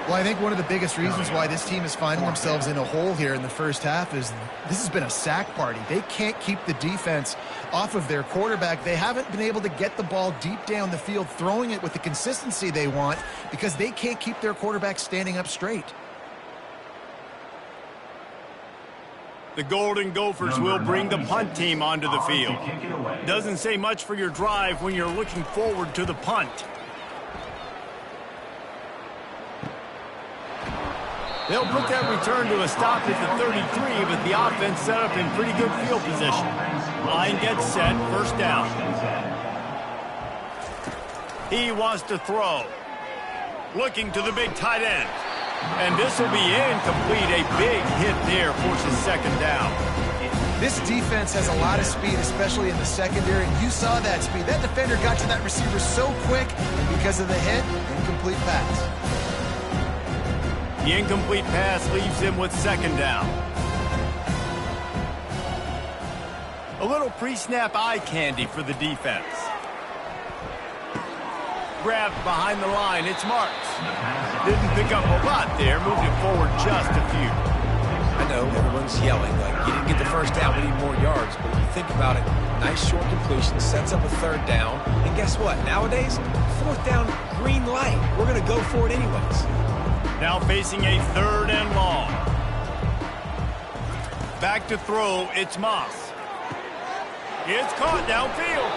Speaker 2: Well, I think one of the biggest reasons why this team is finding themselves in a hole here in the first half is this has been a sack party. They can't keep the defense off of their quarterback. They haven't been able to get the ball deep down the field, throwing it with the consistency they want because they can't keep their quarterback standing up straight.
Speaker 1: The Golden Gophers will bring the punt team onto the field. Doesn't say much for your drive when you're looking forward to the punt. They'll put that return to a stop at the 33, but the offense set up in pretty good field position. Line gets set, first down. He wants to throw. Looking to the big tight end. And this will be incomplete. A big hit there forces second down.
Speaker 2: This defense has a lot of speed, especially in the secondary, and you saw that speed. That defender got to that receiver so quick, and because of the hit, incomplete pass.
Speaker 1: The incomplete pass leaves him with second down. A little pre-snap eye candy for the defense. Grabbed behind the line, it's Marks. Didn't pick up a lot there, moved it forward just a few.
Speaker 3: I know everyone's yelling, like, you didn't get the first down, we need more yards. But if you think about it, nice short completion, sets up a third down. And guess what? Nowadays, fourth down, green light. We're going to go for it anyways.
Speaker 1: Now facing a third and long. Back to throw, it's Moss. It's caught downfield.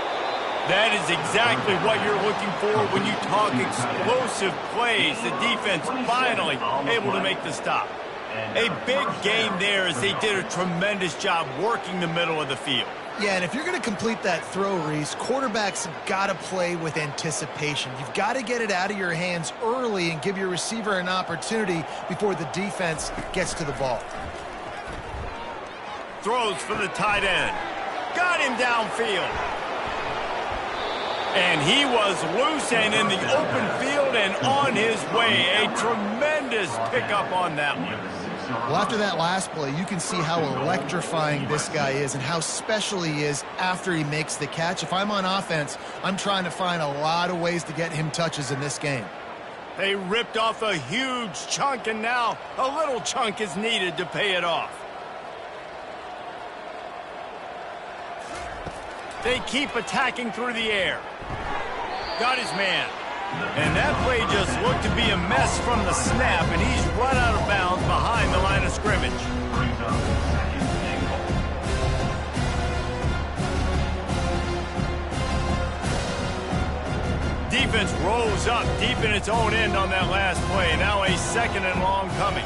Speaker 1: That is exactly what you're looking for when you talk explosive plays. The defense finally able to make the stop. A big game there as they did a tremendous job working the middle of the field.
Speaker 2: Yeah, and if you're going to complete that throw, Reese, quarterbacks have got to play with anticipation. You've got to get it out of your hands early and give your receiver an opportunity before the defense gets to the ball.
Speaker 1: Throws for the tight end. Got him downfield. And he was loose and in the open field and on his way. A tremendous pickup on that one.
Speaker 2: Well, after that last play, you can see how electrifying this guy is and how special he is after he makes the catch. If I'm on offense, I'm trying to find a lot of ways to get him touches in this game.
Speaker 1: They ripped off a huge chunk, and now a little chunk is needed to pay it off. They keep attacking through the air. Got his man. And that play just looked to be a mess from the snap, and he's run out of bounds behind the line of scrimmage. Defense rolls up deep in its own end on that last play. Now a second and long coming.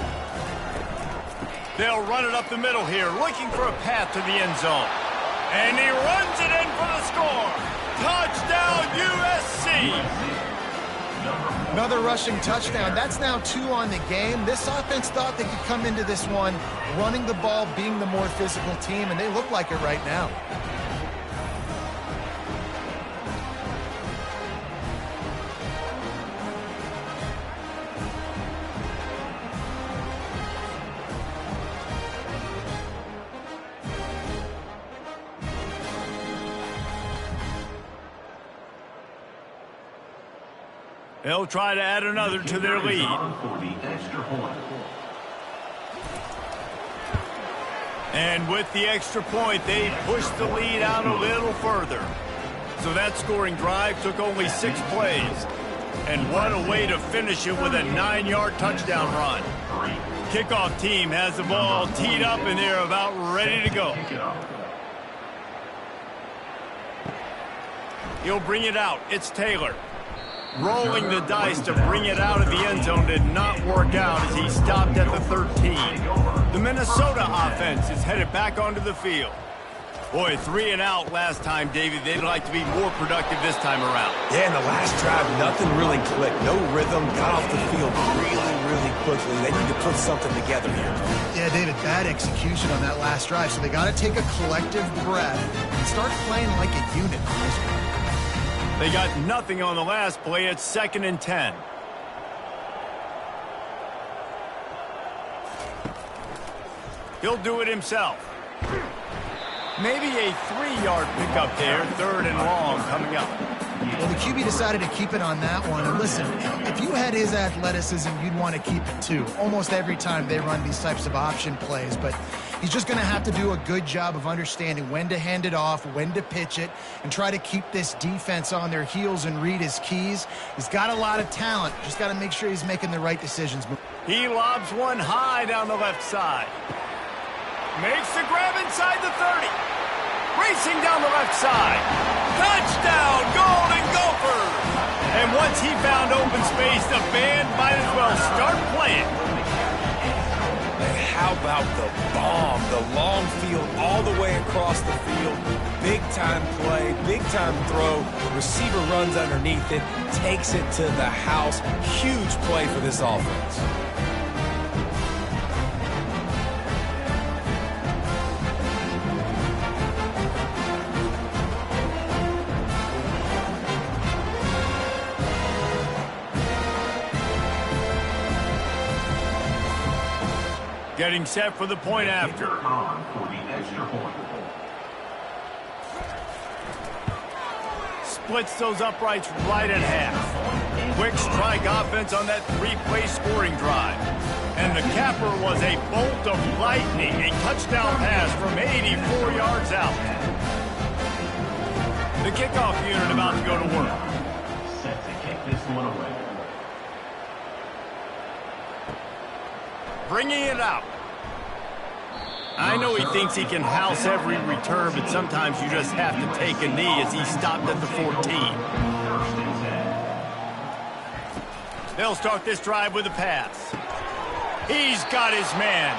Speaker 1: They'll run it up the middle here, looking for a path to the end zone. And he runs it in for the score. Touchdown, USC.
Speaker 2: Another rushing touchdown. That's now 2 on the game. This offense thought they could come into this one running the ball, being the more physical team, and they look like it right now.
Speaker 1: They'll try to add another to their lead. And with the extra point, they pushed the lead out a little further. So that scoring drive took only 6 plays. And what a way to finish it with a 9-yard touchdown run. Kickoff team has the ball teed up and they're about ready to go. He'll bring it out. It's Taylor. Rolling the dice to bring it out of the end zone did not work out as he stopped at the 13. The Minnesota offense is headed back onto the field. Boy, 3 and out last time, David. They'd like to be more productive this time around.
Speaker 3: Yeah, in the last drive, nothing really clicked. No rhythm, got off the field really quickly. They need to put something together here.
Speaker 2: Yeah, David, bad execution on that last drive. So they got to take a collective breath and start playing like a unit on this one.
Speaker 1: They got nothing on the last play. It's 2nd and 10. He'll do it himself. Maybe a 3-yard pickup there. 3rd and long coming up.
Speaker 2: Well, the QB decided to keep it on that one. And listen, if you had his athleticism, you'd want to keep it too. Almost every time they run these types of option plays. But he's just going to have to do a good job of understanding when to hand it off, when to pitch it, and try to keep this defense on their heels and read his keys. He's got a lot of talent. Just got to make sure he's making the right decisions.
Speaker 1: He lobs one high down the left side. Makes the grab inside the 30. Racing down the left side. Touchdown, Golden Gophers! And once he found open space, the band might as well start playing.
Speaker 3: And how about the bomb? The long field all the way across the field. Big-time play, big-time throw. Receiver runs underneath it, takes it to the house. Huge play for this offense.
Speaker 1: Getting set for the point after.
Speaker 4: On for the extra point.
Speaker 1: Splits those uprights right in half. Quick strike offense on that 3-play scoring drive. And the capper was a bolt of lightning, a touchdown pass from 84 yards out. The kickoff unit about to go to work.
Speaker 4: Set to kick this one away.
Speaker 1: Bringing it out. I know he thinks he can house every return, but sometimes you just have to take a knee as he stopped at the 14. They'll start this drive with a pass. He's got his man.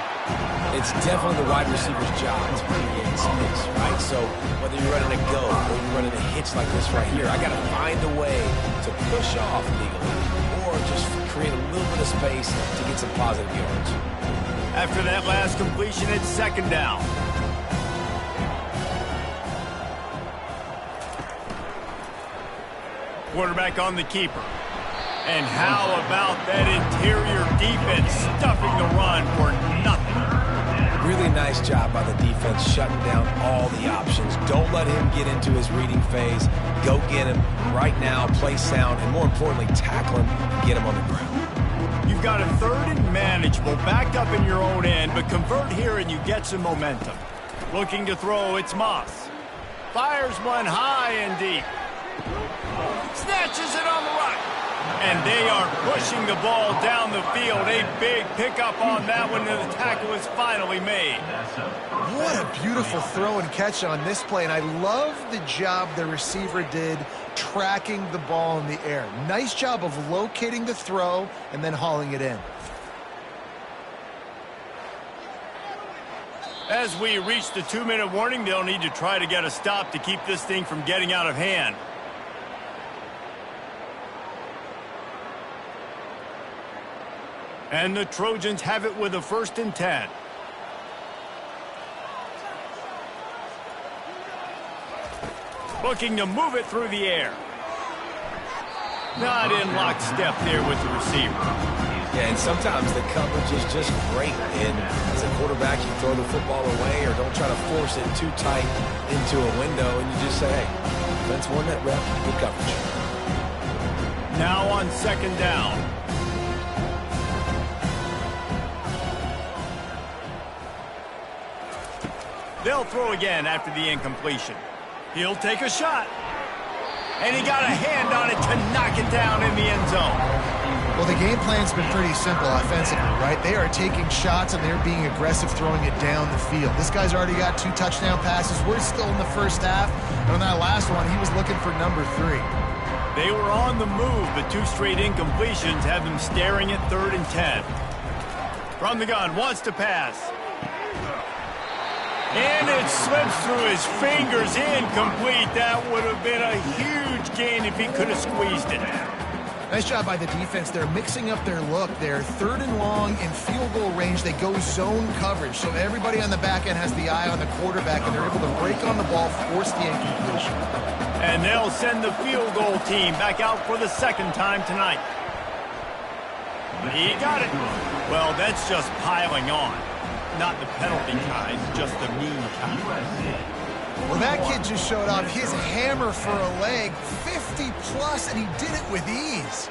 Speaker 3: It's definitely the wide receiver's job to create space, right? So whether you're running a go or you're running a hitch like this right here, I got to find a way to push off legally or just create a little bit of space to get some positive yards.
Speaker 1: After that last completion, it's 2nd down. Quarterback on the keeper. And how about that interior defense stuffing the run for nothing?
Speaker 3: Really nice job by the defense shutting down all the options. Don't let him get into his reading phase. Go get him right now, play sound, and more importantly, tackle him and get him on the ground.
Speaker 1: You've got a 3rd and manageable, backed up in your own end, but convert here and you get some momentum. Looking to throw, it's Moss. Fires one high and deep. Snatches it on the right. And they are pushing the ball down the field. A big pickup on that one, and the tackle is finally made.
Speaker 2: What a beautiful throw and catch on this play, and I love the job the receiver did tracking the ball in the air. Nice job of locating the throw and then hauling it in.
Speaker 1: As we reach the 2-minute warning, they'll need to try to get a stop to keep this thing from getting out of hand. And the Trojans have it with a 1st and 10. Looking to move it through the air. Not in lockstep there with the receiver.
Speaker 3: Yeah, and sometimes the coverage is just great. And as a quarterback, you throw the football away or don't try to force it too tight into a window, and you just say, hey, defense won that rep, good coverage.
Speaker 1: Now on 2nd down. They'll throw again after the incompletion. He'll take a shot. And he got a hand on it to knock it down in the end zone.
Speaker 2: Well, the game plan's been pretty simple offensively, right? They are taking shots and they're being aggressive throwing it down the field. This guy's already got 2 touchdown passes. We're still in the first half. And on that last one, he was looking for number 3.
Speaker 1: They were on the move, but 2 straight incompletions have them staring at 3rd and 10. From the gun, wants to pass. And it slips through his fingers, incomplete. That would have been a huge gain if he could have squeezed it.
Speaker 2: Nice job by the defense. They're mixing up their look. They're 3rd and long in field goal range. They go zone coverage. So everybody on the back end has the eye on the quarterback, and they're able to break on the ball, force the incompletion.
Speaker 1: And they'll send the field goal team back out for the 2nd time tonight. He got it. Well, that's just piling on. Not the penalty kind, just the mean kind.
Speaker 2: Well, that kid just showed off his hammer for a leg, 50+, and he did it with ease.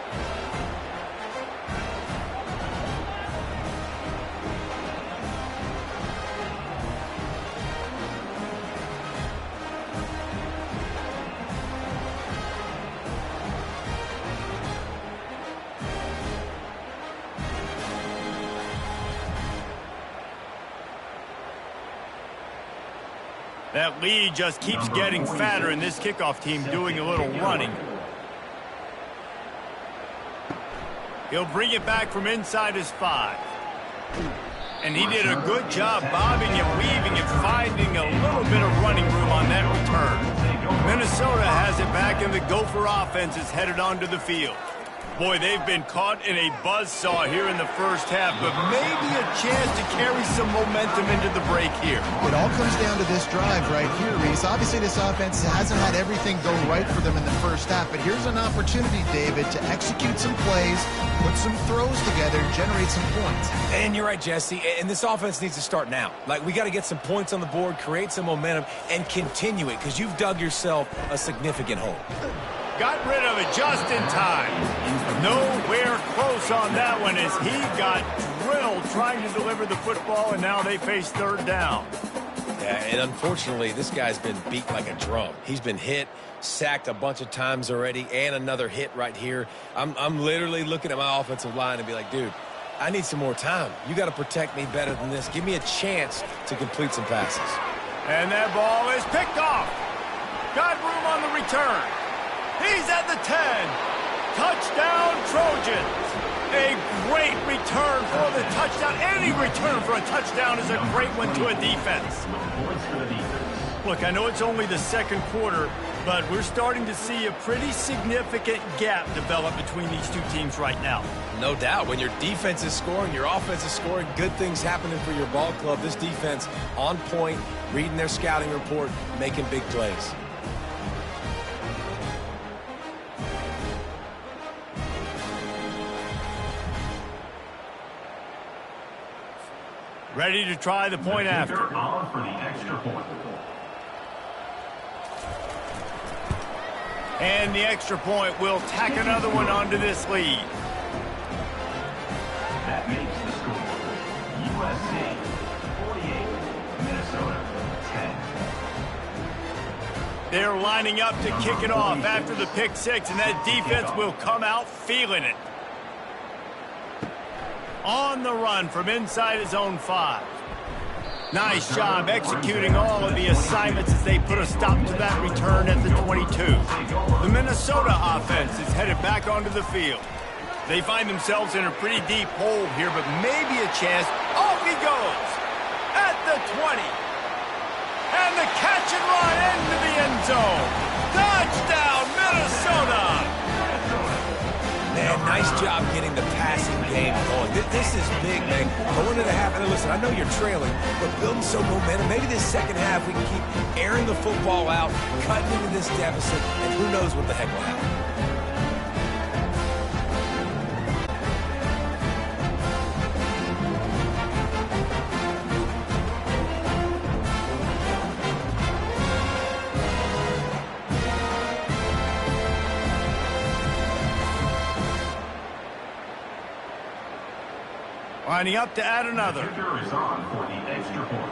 Speaker 1: That lead just keeps getting fatter, and this kickoff team doing a little running. He'll bring it back from inside his 5. And he did a good job bobbing and weaving and finding a little bit of running room on that return. Minnesota has it back, and the Gopher offense is headed onto the field. Boy, they've been caught in a buzzsaw here in the first half, but maybe a chance to carry some momentum into the break here.
Speaker 2: It all comes down to this drive right here, Reese. Obviously, this offense hasn't had everything go right for them in the first half, but here's an opportunity, David, to execute some plays, put some throws together, and generate some points.
Speaker 3: And you're right, Jesse, and this offense needs to start now. Like, we got to get some points on the board, create some momentum, and continue it, because you've dug yourself a significant hole.
Speaker 1: Got rid of it just in time. Nowhere close on that one as he got drilled trying to deliver the football, and now they face 3rd down.
Speaker 3: Yeah, and unfortunately, this guy's been beat like a drum. He's been hit, sacked a bunch of times already, and another hit right here. I'm literally looking at my offensive line and be like, dude, I need some more time. You got to protect me better than this. Give me a chance to complete some passes.
Speaker 1: And that ball is picked off. Got room on the return. He's at the 10. Touchdown, Trojans. A great return for the touchdown. Any return for a touchdown is a great one to a defense. Look, I know it's only the 2nd quarter, but we're starting to see a pretty significant gap develop between these 2 teams right now.
Speaker 3: No doubt. When your defense is scoring, your offense is scoring, good things happening for your ball club. This defense on point, reading their scouting report, making big plays.
Speaker 1: Ready to try the point after.
Speaker 4: For the extra point.
Speaker 1: And the extra point will tack another one onto this lead.
Speaker 4: That makes the score USC 48, Minnesota 10.
Speaker 1: They're lining up to kick it off after the pick 6, and that defense will come out feeling it. On the run from inside his own 5. Nice job executing all of the assignments as they put a stop to that return at the 22. The Minnesota offense is headed back onto the field. They find themselves in a pretty deep hole here, but maybe a chance. Off he goes at the 20. And the catch and run into the end zone. Touchdown, Minnesota!
Speaker 3: Man, nice job getting the passing game going. This is big, man. Going to the half, and listen, I know you're trailing, but building some momentum. Maybe this 2nd half we can keep airing the football out, cutting into this deficit, and who knows what the heck will happen.
Speaker 1: Lining up to add another.
Speaker 4: Kicker is on for the extra point.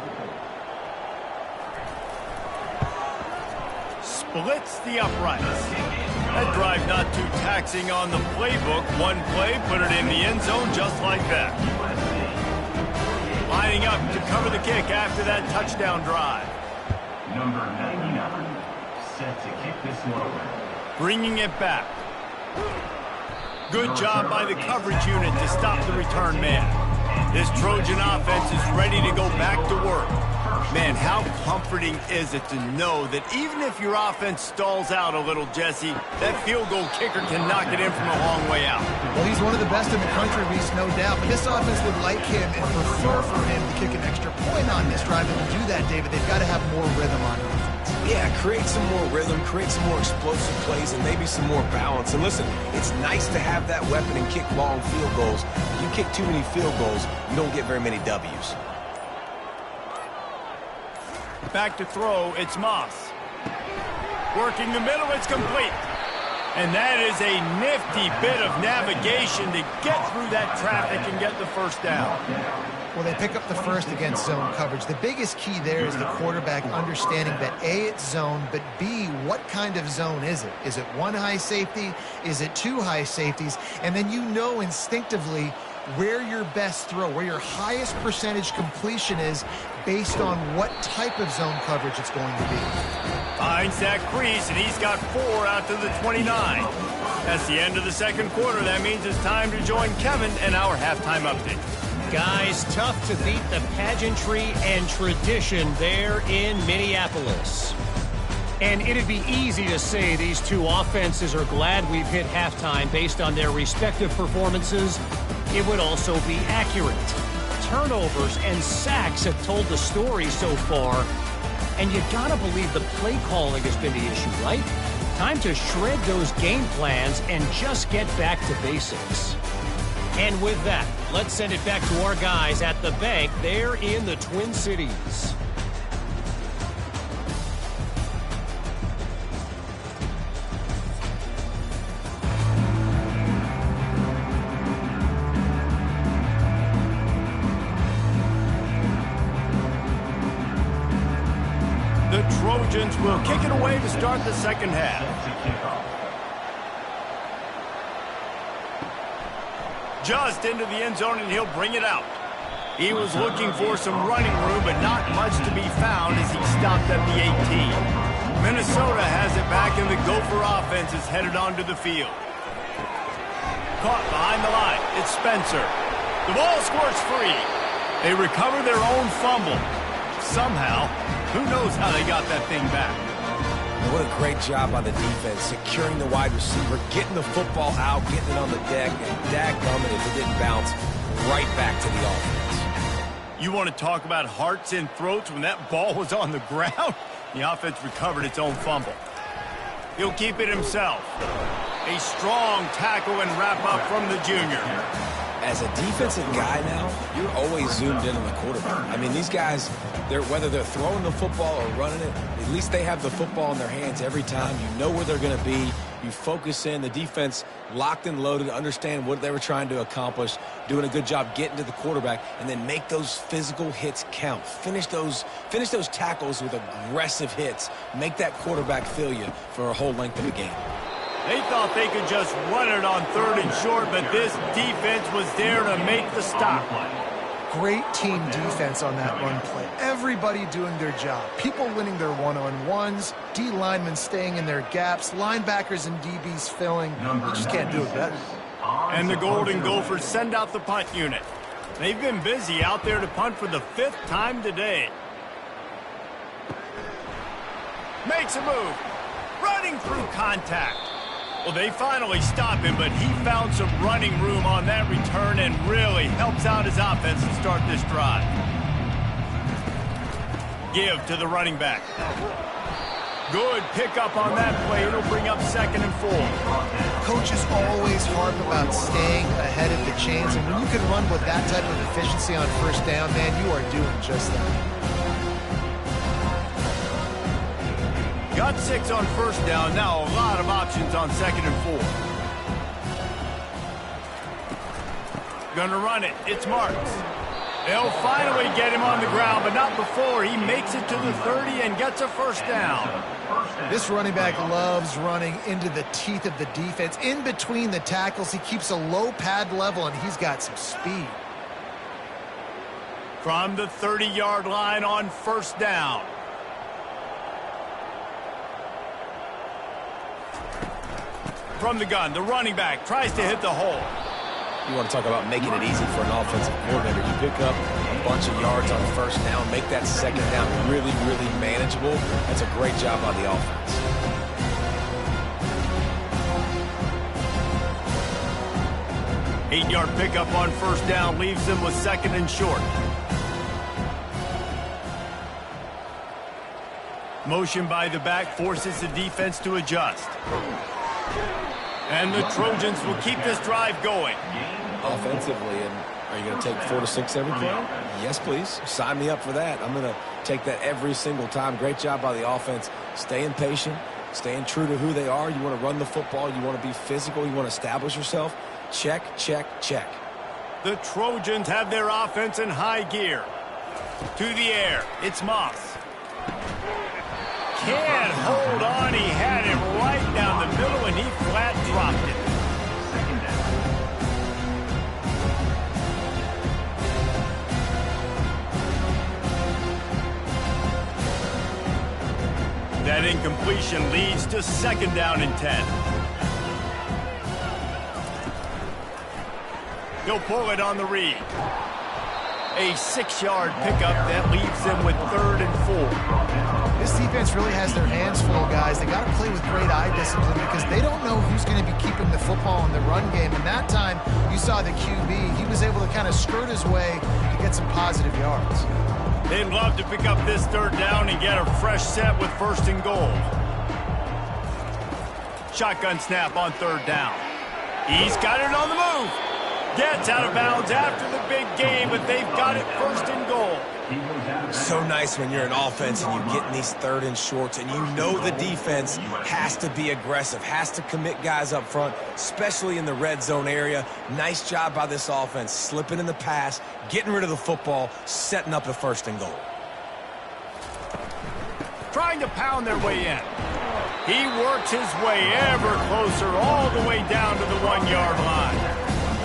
Speaker 1: Splits the uprights. That drive not too taxing on the playbook. One play, put it in the end zone just like that. Lining up to cover the kick after that touchdown drive.
Speaker 4: Number 99, set to kick this one away.
Speaker 1: Bringing it back. Good job by the coverage unit to stop the return man. This Trojan offense is ready to go back to work. Man, how comforting is it to know that even if your offense stalls out a little, Jesse, that field goal kicker can knock it in from a long way out.
Speaker 2: Well, he's one of the best in the country, Reese, no doubt. But this offense would like him and prefer for him to kick an extra point on this drive. And to do that, David, they've got to have more rhythm on offense.
Speaker 3: Yeah, create some more rhythm, create some more explosive plays, and maybe some more balance. And listen, it's nice to have that weapon and kick long field goals. If you kick too many field goals, you don't get very many W's.
Speaker 1: Back to throw, it's Moss. Working the middle, it's complete. And that is a nifty bit of navigation to get through that traffic and get the first down.
Speaker 2: Well, they pick up the first against zone coverage. The biggest key there is the quarterback understanding that A, it's zone, but B, what kind of zone is it? Is it one high safety? Is it two high safeties? And then you know instinctively where your best throw, where your highest percentage completion is based on what type of zone coverage it's going to be.
Speaker 1: Finds that crease, and he's got 4 out to the 29. That's the end of the second quarter. That means it's time to join Kevin and our halftime update.
Speaker 5: Guys, tough to beat the pageantry and tradition there in Minneapolis. And it'd be easy to say these two offenses are glad we've hit halftime based on their respective performances. It would also be accurate. Turnovers and sacks have told the story so far. And you gotta believe the play calling has been the issue, right? Time to shred those game plans and just get back to basics. And with that, let's send it back to our guys at the bank there in the Twin Cities.
Speaker 1: The Trojans will kick it away to start the second half. Just into the end zone, and he'll bring it out. He was looking for some running room, but not much to be found as he stopped at the 18. Minnesota has it back, and the Gopher offense is headed onto the field. Caught behind the line. It's Spencer. The ball scores free. They recover their own fumble. Somehow, who knows how they got that thing back.
Speaker 3: What a great job by the defense, securing the wide receiver, getting the football out, getting it on the deck, and dadgummit if it didn't bounce, right back to the offense.
Speaker 1: You want to talk about hearts and throats when that ball was on the ground? The offense recovered its own fumble. He'll keep it himself. A strong tackle and wrap-up from the junior.
Speaker 3: As a defensive guy now, you're always zoomed in on the quarterback. I mean, these guys, whether they're throwing the football or running it, at least they have the football in their hands every time. You know where they're going to be. You focus in. The defense locked and loaded, understand what they were trying to accomplish, doing a good job getting to the quarterback, and then make those physical hits count. Finish those tackles with aggressive hits. Make that quarterback feel you for a whole length of the game.
Speaker 1: They thought they could just run it on 3rd and short, but this defense was there to make the stop.
Speaker 2: Great team defense on that run play. Everybody doing their job. People winning their one-on-ones, D linemen staying in their gaps, linebackers and DBs filling. You just can't do it better.
Speaker 1: And the Golden Gophers send out the punt unit. They've been busy out there to punt for the 5th time today. Makes a move. Running through contact. Well, they finally stop him, but he found some running room on that return and really helps out his offense to start this drive. Give to the running back. Good pickup on that play. It'll bring up 2nd and 4.
Speaker 2: Coaches always harp about staying ahead of the chains, and when you can run with that type of efficiency on 1st down, man, you are doing just that.
Speaker 1: Got 6 on 1st down. Now a lot of options on 2nd and 4. Gonna run it. It's Marks. They'll finally get him on the ground, but not before he makes it to the 30 and gets a 1st down.
Speaker 2: This running back loves running into the teeth of the defense. In between the tackles, he keeps a low pad level, and he's got some speed.
Speaker 1: From the 30-yard line on first down. From the gun, the running back tries to hit the hole.
Speaker 3: You want to talk about making it easy for an offensive coordinator. You pick up a bunch of yards on first down, make that second down really, really manageable. That's a great job by the offense.
Speaker 1: Eight-yard pickup on first down leaves them with second and short. Motion by the back forces the defense to adjust. And the Trojans will keep this drive going.
Speaker 3: Offensively, and are you going to take 4 to 6 every play? Yes, please. Sign me up for that. I'm going to take that every single time. Great job by the offense. Staying patient, staying true to who they are. You want to run the football. You want to be physical. You want to establish yourself. Check, check, check.
Speaker 1: The Trojans have their offense in high gear. To the air. It's Moss. Can't hold on. He had it right down the middle, and he flat dropped it. That incompletion leads to second down and 10. He'll pull it on the read. A 6-yard pickup that leaves them with third and 4.
Speaker 2: This defense really has their hands full, guys. They got to play with great eye discipline because they don't know who's going to be keeping the football in the run game. And that time, you saw the QB. He was able to kind of skirt his way to get some positive yards.
Speaker 1: They'd love to pick up this third down and get a fresh set with first and goal. Shotgun snap on third down. He's got it on the move. Gets out of bounds after the big game, but they've got it first and goal.
Speaker 3: So nice when you're an offense and you get in these third and shorts and you know the defense has to be aggressive, has to commit guys up front, especially in the red zone area. Nice job by this offense, slipping in the pass, getting rid of the football, setting up a first and goal.
Speaker 1: Trying to pound their way in. He works his way ever closer all the way down to the 1-yard line.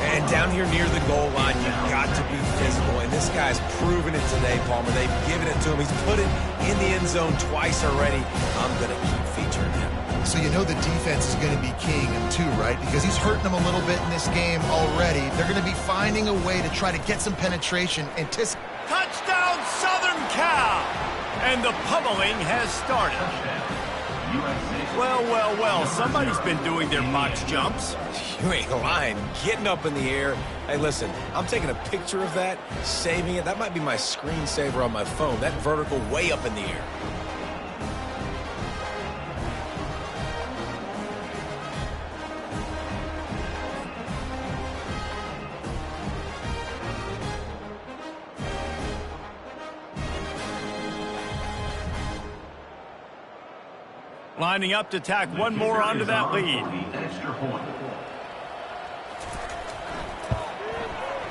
Speaker 3: And down here near the goal line, you've got to be physical. And this guy's proven it today, Palmer. They've given it to him. He's put it in the end zone twice already. I'm going to keep featuring him.
Speaker 2: So you know the defense is going to be keying him too, right? Because he's hurting them a little bit in this game already. They're going to be finding a way to try to get some penetration.
Speaker 1: Touchdown, Southern Cal! And the pummeling has started. Well, well, well, somebody's been doing their box jumps.
Speaker 3: You ain't lying. Getting up in the air. Hey, listen, I'm taking a picture of that, saving it. That might be my screensaver on my phone. That vertical way up in the air.
Speaker 1: Lining up to tack one more onto that lead.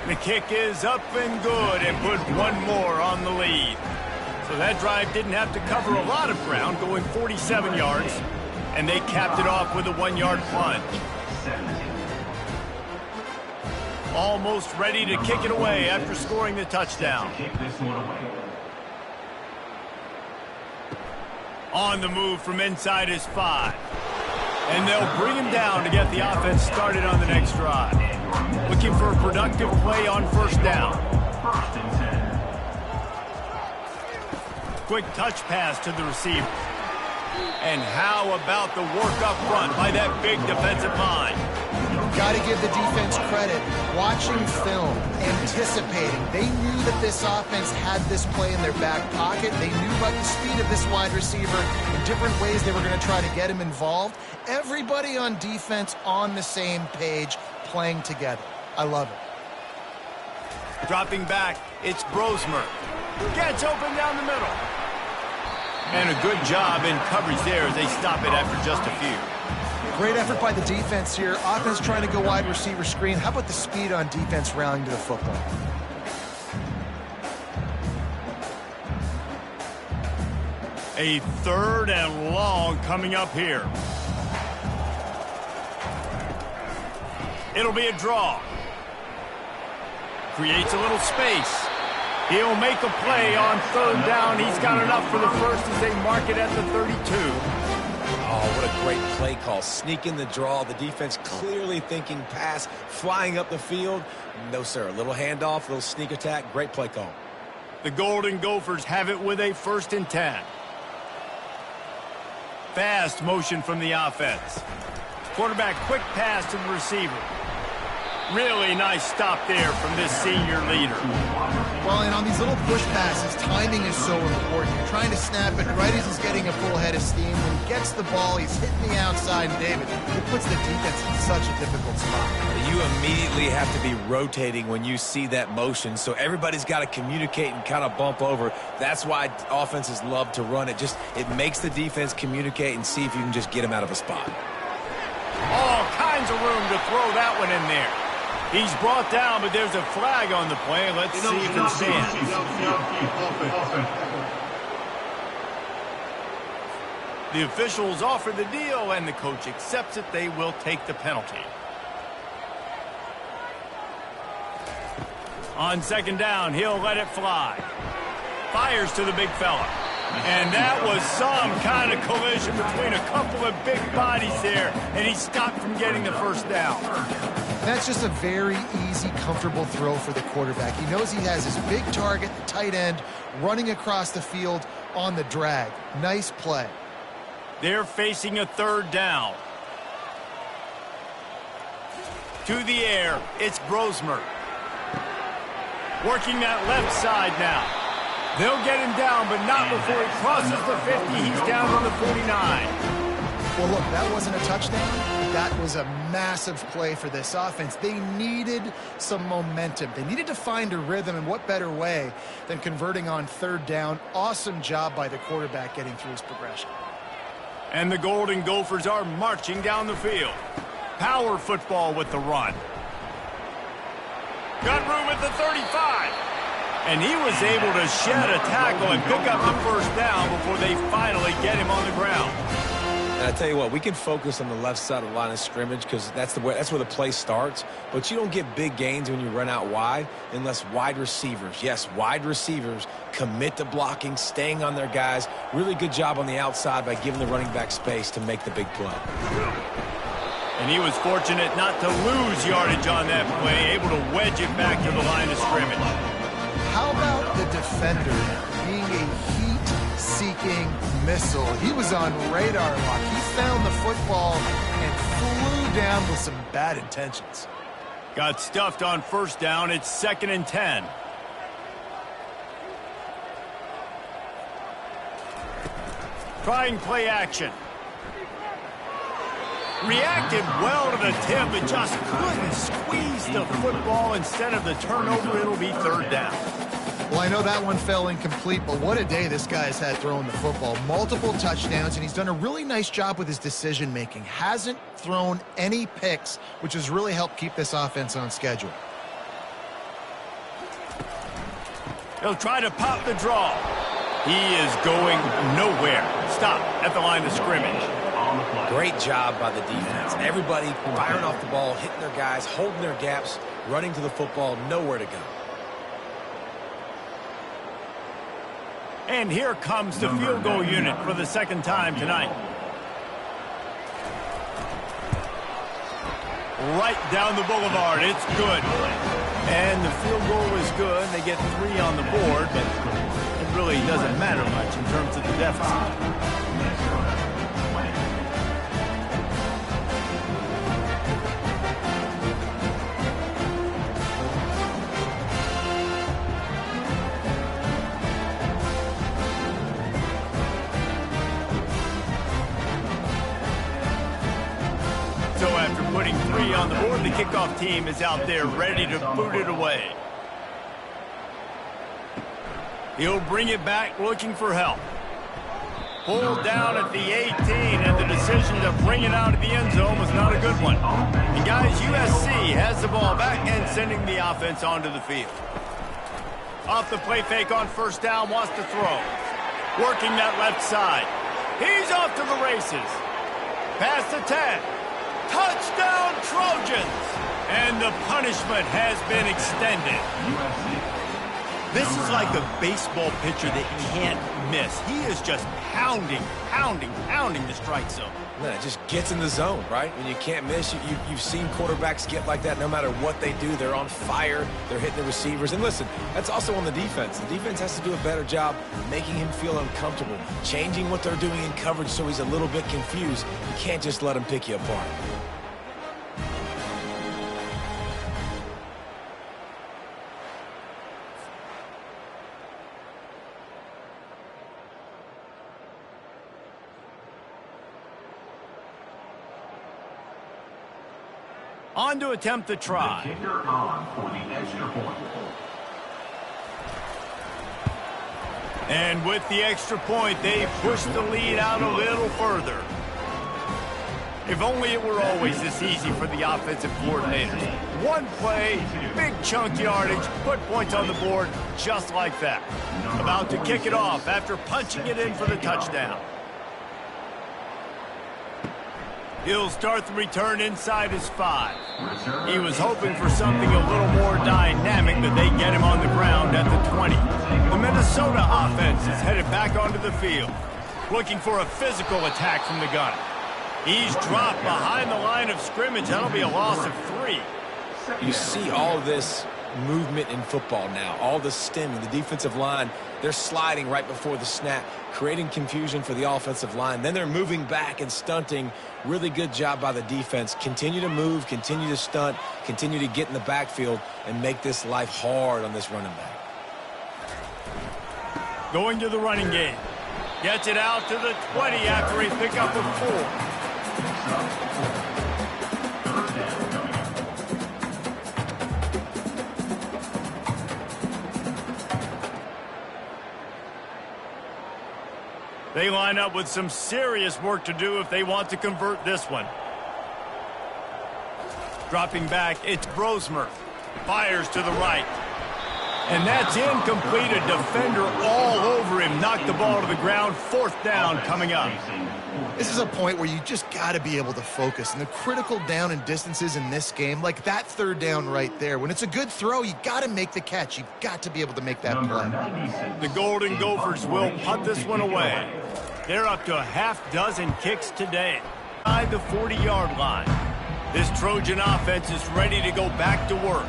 Speaker 1: The kick is up and good and put one more on the lead. So that drive didn't have to cover a lot of ground, going 47 yards, and they capped it off with a 1-yard plunge. Almost ready to kick it away after scoring the touchdown. On the move from inside his 5. And they'll bring him down to get the offense started on the next drive. Looking for a productive play on first down. Quick touch pass to the receiver. And how about the work up front by that big defensive line?
Speaker 2: Got to give the defense credit. Watching film, anticipating. They knew that this offense had this play in their back pocket. They knew about the speed of this wide receiver and different ways they were going to try to get him involved. Everybody on defense on the same page, playing together. I love it.
Speaker 1: Dropping back, it's Brosmer. Gets open down the middle. And a good job in coverage there as they stop it after just a few.
Speaker 2: Great effort by the defense here. Offense trying to go wide receiver screen. How about the speed on defense rallying to the football?
Speaker 1: A 3rd and long coming up here. It'll be a draw. Creates a little space. He'll make a play on 3rd down. He's got enough for the first as they mark it at the 32.
Speaker 3: Oh, what a great play call. Sneaking the draw. The defense clearly thinking pass, flying up the field. No, sir. A little handoff, a little sneak attack. Great play call.
Speaker 1: The Golden Gophers have it with a 1st and 10. Fast motion from the offense. Quarterback quick pass to the receiver. Really nice stop there from this senior leader.
Speaker 2: Well, and on these little push passes, timing is so important. You're trying to snap it right as he's getting a full head of steam. When he gets the ball, he's hitting the outside, and David, it puts the defense in such a difficult spot.
Speaker 3: You immediately have to be rotating when you see that motion, so everybody's got to communicate and kind of bump over. That's why offenses love to run it. It makes the defense communicate and see if you can just get him out of a spot.
Speaker 1: All kinds of room to throw that one in there. He's brought down, but there's a flag on the play. Let's see if it stands. The officials offer the deal, and the coach accepts it. They will take the penalty. On 2nd down, he'll let it fly. Fires to the big fella. And that was some kind of collision between a couple of big bodies there, and he stopped from getting the 1st down.
Speaker 2: That's just a very easy, comfortable throw for the quarterback. He knows he has his big target, the tight end, running across the field on the drag. Nice play.
Speaker 1: They're facing a 3rd down. To the air, it's Brosmer. Working that left side now. They'll get him down, but not before he crosses the 50. He's down on the 49.
Speaker 2: Well, look, that wasn't a touchdown. That was a massive play for this offense. They needed some momentum. They needed to find a rhythm, and what better way than converting on 3rd down. Awesome job by the quarterback getting through his progression.
Speaker 1: And the Golden Gophers are marching down the field. Power football with the run. Got room at the 35. And he was able to shed a tackle and pick up the 1st down before they finally get him on the ground.
Speaker 3: And I tell you what, we can focus on the left side of the line of scrimmage because that's where the play starts. But you don't get big gains when you run out wide unless wide receivers, yes, wide receivers, commit to blocking, staying on their guys. Really good job on the outside by giving the running back space to make the big play.
Speaker 1: And he was fortunate not to lose yardage on that play, able to wedge it back to the line of scrimmage.
Speaker 2: How about the defender being a heat-seeking missile? He was on radar lock. He found the football and flew down with some bad intentions.
Speaker 1: Got stuffed on 1st down. It's 2nd and 10. Trying play action. Reacted well to the tip, but just couldn't squeeze the football. Instead of the turnover, it'll be 3rd down.
Speaker 2: Well, I know that one fell incomplete, but what a day this guy's had throwing the football. Multiple touchdowns, and he's done a really nice job with his decision-making. Hasn't thrown any picks, which has really helped keep this offense on schedule.
Speaker 1: He'll try to pop the draw. He is going nowhere. Stop at the line of scrimmage.
Speaker 3: Great job by the defense. Everybody firing off the ball, hitting their guys, holding their gaps, running to the football, nowhere to go.
Speaker 1: And here comes the field goal unit for the 2nd time tonight. Right down the boulevard. It's good. And the field goal is good. They get 3 on the board, but it really doesn't matter much in terms of the deficit. So after putting 3 on the board, the kickoff team is out there ready to boot it away. He'll bring it back looking for help. Pulled down at the 18, and the decision to bring it out of the end zone was not a good one. And guys, USC has the ball back and sending the offense onto the field. Off the play fake on 1st down, wants to throw. Working that left side. He's off to the races. Pass the 10. Touchdown, Trojans! And the punishment has been extended. This is like a baseball pitcher that can't miss. He is just pounding the strike zone.
Speaker 3: Man, it just gets in the zone, right? When you can't miss, you've seen quarterbacks get like that no matter what they do. They're on fire. They're hitting the receivers. And listen, that's also on the defense. The defense has to do a better job making him feel uncomfortable, changing what they're doing in coverage so he's a little bit confused. You can't just let him pick you apart.
Speaker 1: On to attempt the try.
Speaker 4: The kicker on for the extra point.
Speaker 1: And with the extra point, they push the lead out a little further. If only it were always this easy for the offensive coordinators. One play, big chunk yardage, put points on the board just like that. About to kick it off after punching it in for the touchdown. He'll start the return inside his 5. He was hoping for something a little more dynamic, but they get him on the ground at the 20. The Minnesota offense is headed back onto the field, looking for a physical attack from the gunner. He's dropped behind the line of scrimmage. That'll be a loss of 3.
Speaker 3: You see all this movement in football now, all the stemming, the defensive line, they're sliding right before the snap, creating confusion for the offensive line. Then they're moving back and stunting. Really good job by the defense. Continue to move, continue to stunt, continue to get in the backfield and make this life hard on this running back.
Speaker 1: Going to the running game. Gets it out to the 20 after he picked up a 4. They line up with some serious work to do if they want to convert this one. Dropping back, it's Brosmer. Fires to the right. And that's incomplete. A defender all over him. Knocked the ball to the ground. 4th down coming up.
Speaker 2: This is a point where you just got to be able to focus. And the critical down and distances in this game, like that 3rd down right there, when it's a good throw, you got to make the catch. You've got to be able to make that play.
Speaker 1: The Golden Gophers will punt this one away. They're up to a half-dozen kicks today. By the 40-yard line. This Trojan offense is ready to go back to work.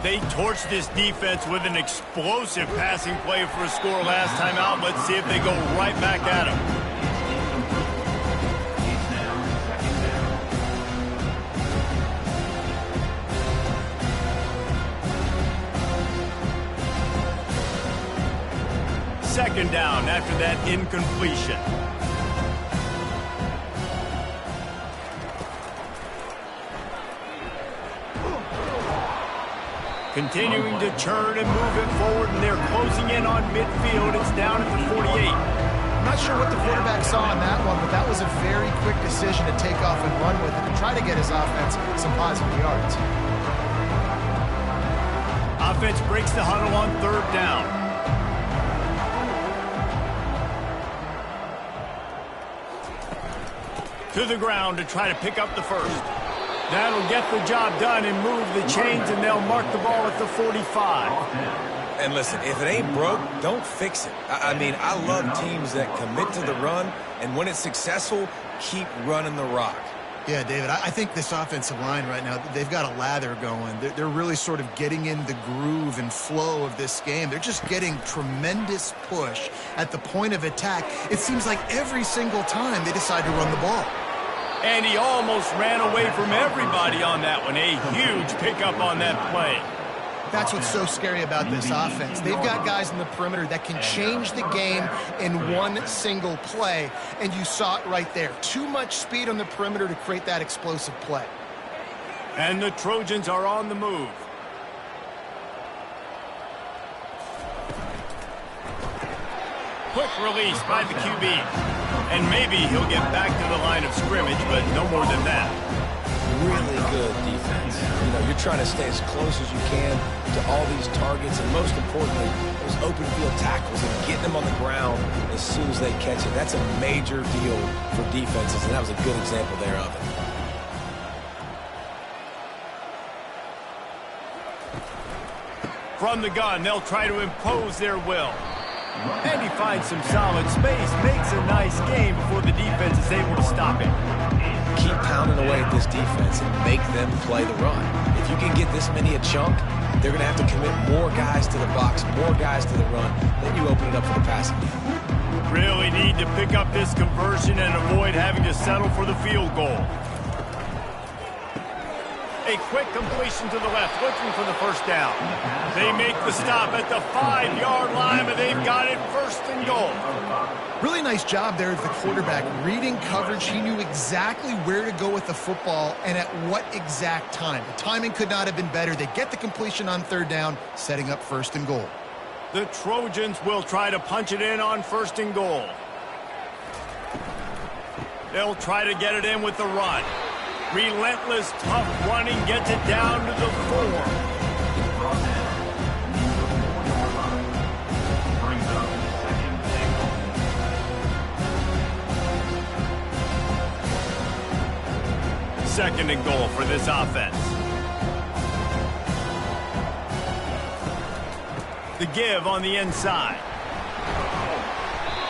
Speaker 1: They torched this defense with an explosive passing play for a score last time out. Let's see if they go right back at him. Second down after that incompletion. Continuing to turn and move it forward, and they're closing in on midfield. It's down at the 48.
Speaker 2: I'm not sure what the quarterback saw on that one, but that was a very quick decision to take off and run with it and try to get his offense some positive yards.
Speaker 1: Offense breaks the huddle on 3rd down. To the ground to try to pick up the 1st. That'll get the job done and move the chains, and they'll mark the ball at the 45.
Speaker 3: And listen, if it ain't broke, don't fix it. I mean, I love teams that commit to the run, and when it's successful, keep running the rock.
Speaker 2: Yeah, David, I think this offensive line right now, they've got a lather going. They're really sort of getting in the groove and flow of this game. They're just getting tremendous push at the point of attack. It seems like every single time they decide to run the ball.
Speaker 1: And he almost ran away from everybody on that one. A huge pickup on that play.
Speaker 2: That's what's so scary about this offense. They've got guys in the perimeter that can change the game in one single play, and you saw it right there. Too much speed on the perimeter to create that explosive play.
Speaker 1: And the Trojans are on the move. Quick release by the QB. And maybe he'll get back to the line of scrimmage, but no more than that.
Speaker 3: really good defense. You know, you're trying to stay as close as you can to all these targets, and most importantly, those open field tackles and getting them on the ground as soon as they catch it. That's a major deal for defenses, and that was a good example there of it.
Speaker 1: From the gun, they'll try to impose their will. And he finds some solid space, makes a nice game before the defense is able to stop him.
Speaker 3: Keep pounding away at this defense and make them play the run. If you can get this many a chunk, they're going to have to commit more guys to the box, more guys to the run. Then you open it up for the passing game.
Speaker 1: Really need to pick up this conversion and avoid having to settle for the field goal. A quick completion to the left, looking for the first down. They make the stop at the 5-yard line, but they've got it first and goal.
Speaker 2: Really nice job there of the quarterback. Reading coverage, he knew exactly where to go with the football and at what exact time. The timing could not have been better. They get the completion on third down, setting up first and goal.
Speaker 1: The Trojans will try to punch it in on first and goal. They'll try to get it in with the run. Relentless, tough running gets it down to the 4. Second and goal for this offense. The give on the inside.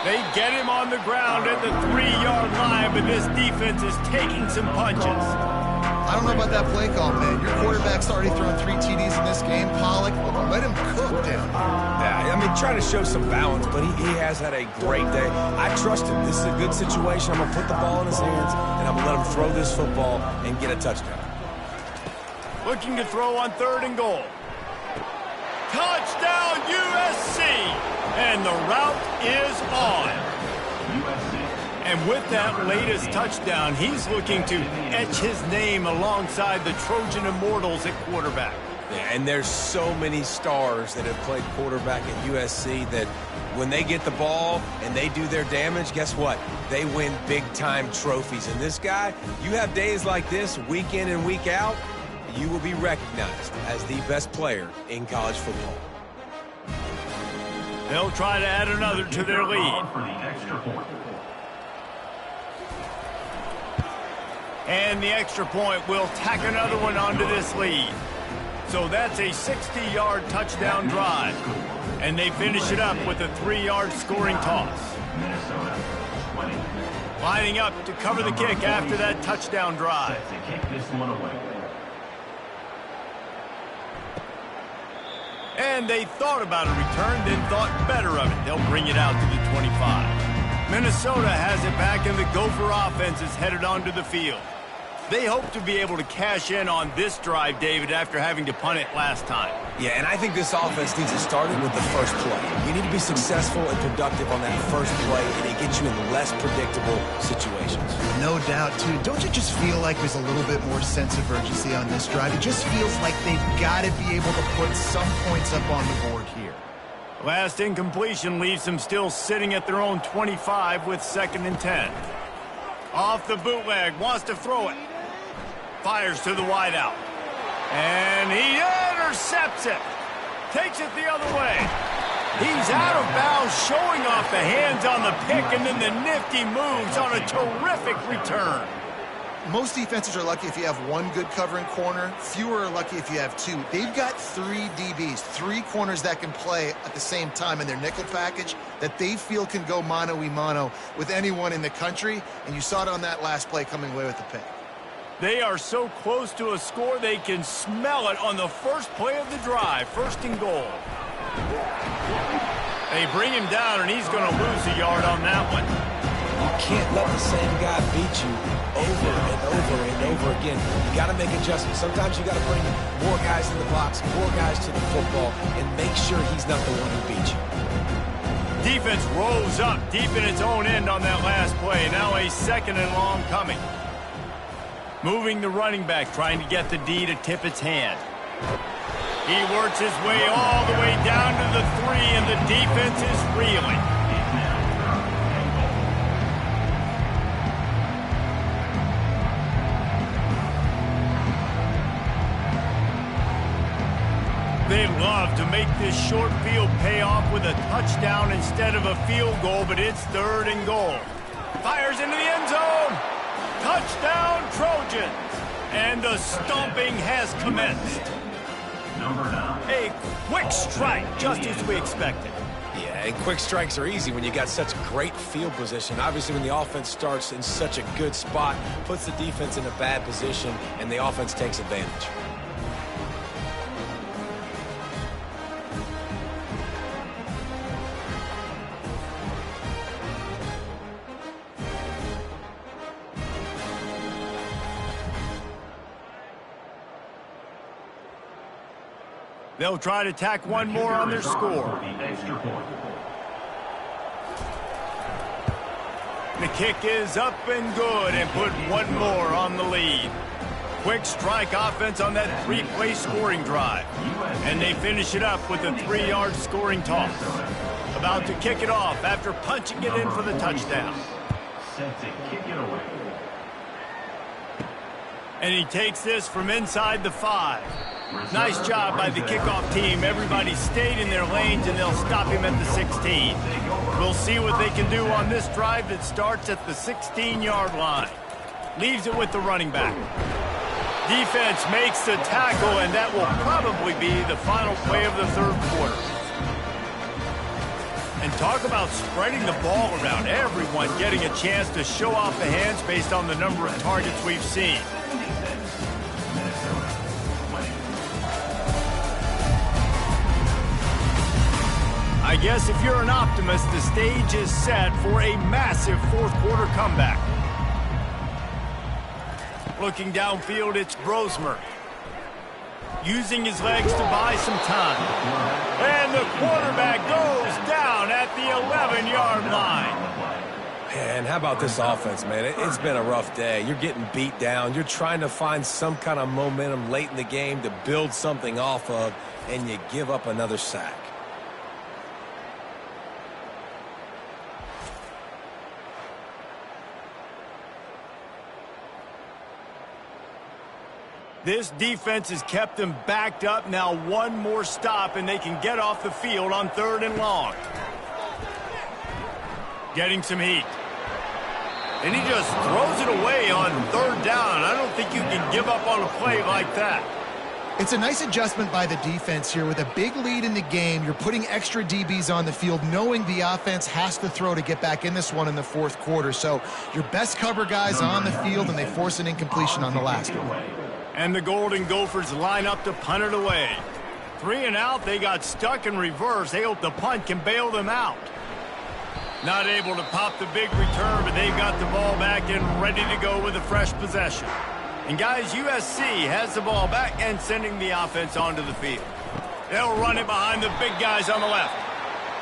Speaker 1: They get him on the ground at the 3-yard line, but this defense is taking some punches.
Speaker 2: I don't know about that play call, man. Your quarterback's already thrown 3 TDs in this game. Pollock, let him cook down here.
Speaker 3: Yeah, I mean, trying to show some balance, but he has had a great day. I trust him. This is a good situation. I'm going to put the ball in his hands, and I'm going to let him throw this football and get a touchdown.
Speaker 1: Looking to throw on third and goal. Touchdown, USC! And the route is on. And with that latest touchdown, he's looking to etch his name alongside the Trojan Immortals at quarterback.
Speaker 3: Yeah, and there's so many stars that have played quarterback at USC that when they get the ball and they do their damage, guess what? They win big-time trophies. And this guy, you have days like this, week in and week out, you will be recognized as the best player in college football.
Speaker 1: They'll try to add another to their lead. And the extra point will tack another one onto this lead. So that's a 60-yard touchdown drive. And they finish it up with a 3-yard scoring toss. Lining up to cover the kick after that touchdown drive. And they thought about a return, then thought better of it. They'll bring it out to the 25. Minnesota has it back, and the Gopher offense is headed onto the field. They hope to be able to cash in on this drive, David, after having to punt it last time.
Speaker 3: Yeah, and I think this offense needs to start it with the first play. You need to be successful and productive on that first play, and it gets you in less predictable situations.
Speaker 2: No doubt, too. Don't you just feel like there's a little bit more sense of urgency on this drive? It just feels like they've got to be able to put some points up on the board here.
Speaker 1: Last incompletion leaves them still sitting at their own 25 with 2nd and 10. Off the bootleg, wants to throw it. Fires to the wideout. And he intercepts it. Takes it the other way. He's out of bounds, showing off the hands on the pick, and then the nifty moves on a terrific return.
Speaker 2: Most defenses are lucky if you have one good covering corner. Fewer are lucky if you have 2. They've got 3 DBs, 3 corners that can play at the same time in their nickel package that they feel can go mano-a-mano with anyone in the country, and you saw it on that last play coming away with the pick.
Speaker 1: They are so close to a score they can smell it on the first play of the drive. 1st and goal. They bring him down, and he's going to lose a yard on that one.
Speaker 3: You can't let the same guy beat you over and over and over again. You got to make adjustments. Sometimes you got to bring more guys in the box, more guys to the football, and make sure he's not the one who beat you.
Speaker 1: Defense rose up deep in its own end on that last play. Now a 2nd and long coming. Moving the running back, trying to get the D to tip its hand. He works his way all the way down to the 3, and the defense is reeling. they'd love to make this short field pay off with a touchdown instead of a field goal, but it's 3rd and goal. Fires into the end zone. Touchdown, Trojans. And the stomping has commenced.
Speaker 4: Number 9.
Speaker 1: A quick strike, just as we expected.
Speaker 3: Yeah, and quick strikes are easy when you got such great field position. Obviously, when the offense starts in such a good spot, puts the defense in a bad position, and the offense takes advantage.
Speaker 1: They'll try to tack one more on their score. The kick is up and good and put one more on the lead. Quick strike offense on that 3-play scoring drive. And they finish it up with a 3-yard scoring toss. About to kick it off after punching it in for the touchdown.
Speaker 4: Set to kick it away.
Speaker 1: And he takes this from inside the 5. Nice job by the kickoff team. Everybody stayed in their lanes, and they'll stop him at the 16. We'll see what they can do on this drive that starts at the 16-yard line. Leaves it with the running back. Defense makes the tackle, and that will probably be the final play of the 3rd quarter. And talk about spreading the ball around. Everyone getting a chance to show off the hands based on the number of targets we've seen. I guess if you're an optimist, the stage is set for a massive 4th quarter comeback. Looking downfield, it's Brosmer. Using his legs to buy some time. And the quarterback goes down at the 11-yard line.
Speaker 3: And how about this offense, man? It's been a rough day. You're getting beat down. You're trying to find some kind of momentum late in the game to build something off of, and you give up another sack.
Speaker 1: This defense has kept them backed up. Now one more stop, and they can get off the field on 3rd and long. Getting some heat. And he just throws it away on 3rd down. I don't think you can give up on a play like that.
Speaker 2: It's a nice adjustment by the defense here. With a big lead in the game, you're putting extra DBs on the field, knowing the offense has to throw to get back in this one in the 4th quarter. So your best cover guys on the field, and they force an incompletion on the last one.
Speaker 1: And the Golden Gophers line up to punt it away. 3 and out, they got stuck in reverse. They hope the punt can bail them out. Not able to pop the big return, but they've got the ball back and ready to go with a fresh possession. And guys, USC has the ball back and sending the offense onto the field. They'll run it behind the big guys on the left.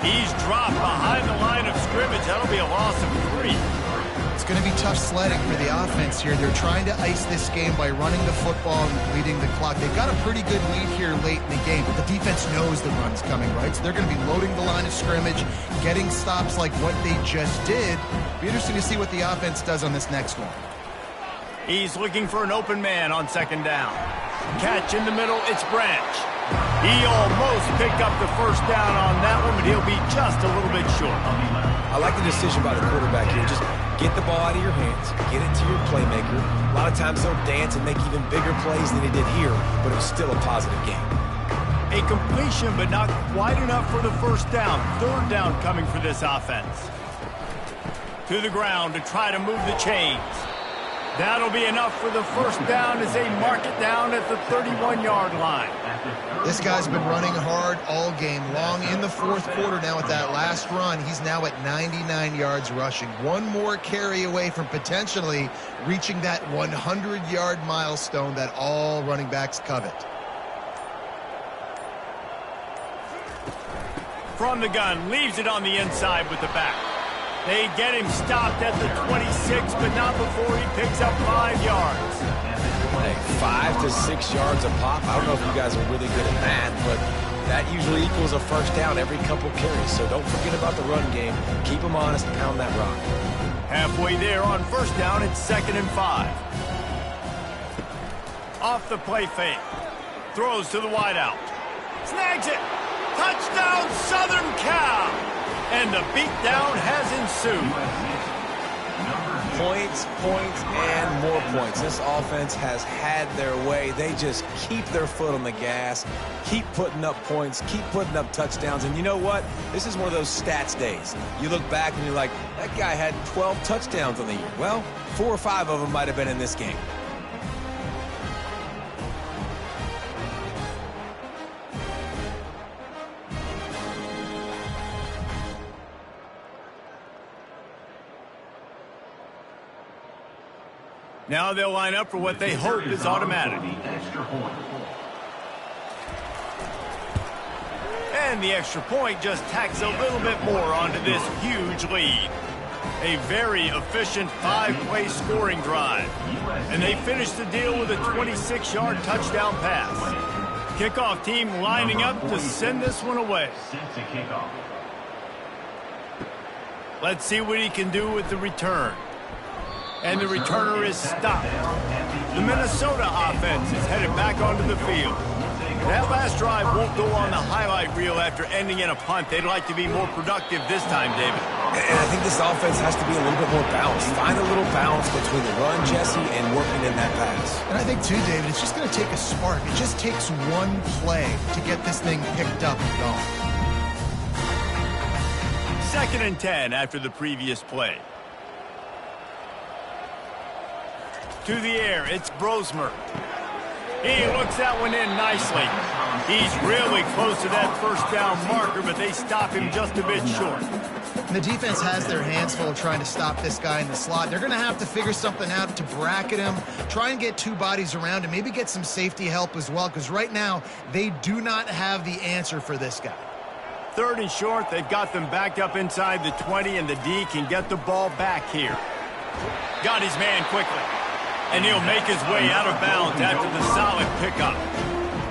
Speaker 1: He's dropped behind the line of scrimmage. That'll be a loss of 3.
Speaker 2: It's going to be tough sledding for the offense here. They're trying to ice this game by running the football and leading the clock. They've got a pretty good lead here late in the game, but the defense knows the run's coming, right? So they're going to be loading the line of scrimmage, getting stops like what they just did. Be interesting to see what the offense does on this next one.
Speaker 1: He's looking for an open man on 2nd down. Catch in the middle, it's Branch. He almost picked up the 1st down on that one, but he'll be just a little bit short.
Speaker 3: I like the decision by the quarterback here. Just get the ball out of your hands, get it to your playmaker. A lot of times they'll dance and make even bigger plays than he did here, but it was still a positive game.
Speaker 1: A completion, but not quite enough for the 1st down. 3rd down coming for this offense. To the ground to try to move the chains. That'll be enough for the 1st down as they mark it down at the 31-yard line.
Speaker 2: This guy's been running hard all game long. In the 4th quarter now with that last run, he's now at 99 yards rushing. One more carry away from potentially reaching that 100-yard milestone that all running backs covet.
Speaker 1: From the gun, leaves it on the inside with the back. They get him stopped at the 26, but not before he picks up 5 yards.
Speaker 3: Hey, 5 to 6 yards a pop. I don't know if you guys are really good at that, but that usually equals a 1st down every couple carries. So don't forget about the run game. Keep them honest, pound that rock.
Speaker 1: Halfway there on 1st down, it's 2nd and 5. Off the play fake. Throws to the wideout. Snags it. Touchdown, Southern Cal. And the beatdown has ensued.
Speaker 3: Points, points, and more points. This offense has had their way. They just keep their foot on the gas, keep putting up points, keep putting up touchdowns. And you know what? This is one of those stats days. You look back and you're like, that guy had 12 touchdowns on the year. Well, 4 or 5 of them might have been in this game.
Speaker 1: Now they'll line up for what they hope is automatic. And the extra point just tacks a little bit more onto this huge lead. A very efficient 5-play scoring drive. And they finish the deal with a 26-yard touchdown pass. Kickoff team lining up to send this one away. Let's see what he can do with the return. And the returner is stopped. The Minnesota offense is headed back onto the field. That last drive won't go on the highlight reel after ending in a punt. They'd like to be more productive this time, David.
Speaker 3: And I think this offense has to be a little bit more balanced. Find a little balance between the run, Jesse, and working in that pass.
Speaker 2: And I think, too, David, it's just going to take a spark. It just takes one play to get this thing picked up and going.
Speaker 1: 2nd and 10 after the previous play. To the air, it's Brosmer. He looks that one in nicely. He's really close to that first down marker, but they stop him just a bit short.
Speaker 2: And the defense has their hands full of trying to stop this guy in the slot. They're going to have to figure something out to bracket him, try and get 2 bodies around him, maybe get some safety help as well, because right now they do not have the answer for this guy.
Speaker 1: 3rd and short, they've got them backed up inside the 20, and the D can get the ball back here. Got his man quickly. And he'll make his way out of bounds after the solid pickup.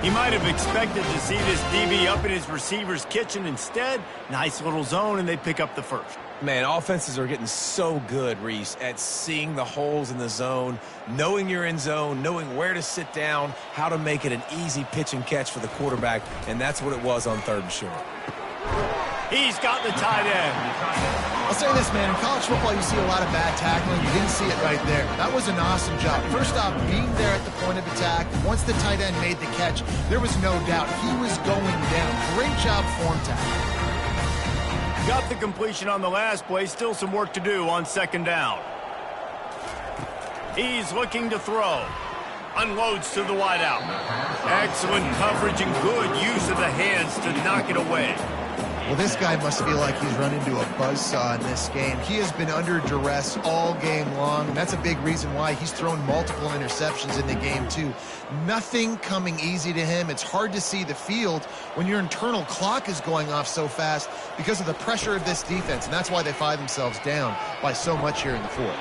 Speaker 1: He might have expected to see this DB up in his receiver's kitchen. Instead, nice little zone, and they pick up the first.
Speaker 3: Man, offenses are getting so good, Reese, at seeing the holes in the zone, knowing you're in zone, knowing where to sit down, how to make it an easy pitch and catch for the quarterback, and that's what it was on 3rd and short.
Speaker 1: He's got the tight end.
Speaker 2: I'll say this, man. In college football, you see a lot of bad tackling. You didn't see it right there. That was an awesome job. First off, being there at the point of attack. Once the tight end made the catch, there was no doubt he was going down. Great job form tackle.
Speaker 1: Got the completion on the last play. Still some work to do on 2nd down. He's looking to throw. Unloads to the wideout. Excellent coverage and good use of the hands to knock it away.
Speaker 2: Well, this guy must feel like he's run into a buzzsaw in this game. He has been under duress all game long, and that's a big reason why he's thrown multiple interceptions in the game, too. Nothing coming easy to him. It's hard to see the field when your internal clock is going off so fast because of the pressure of this defense, and that's why they find themselves down by so much here in the 4th.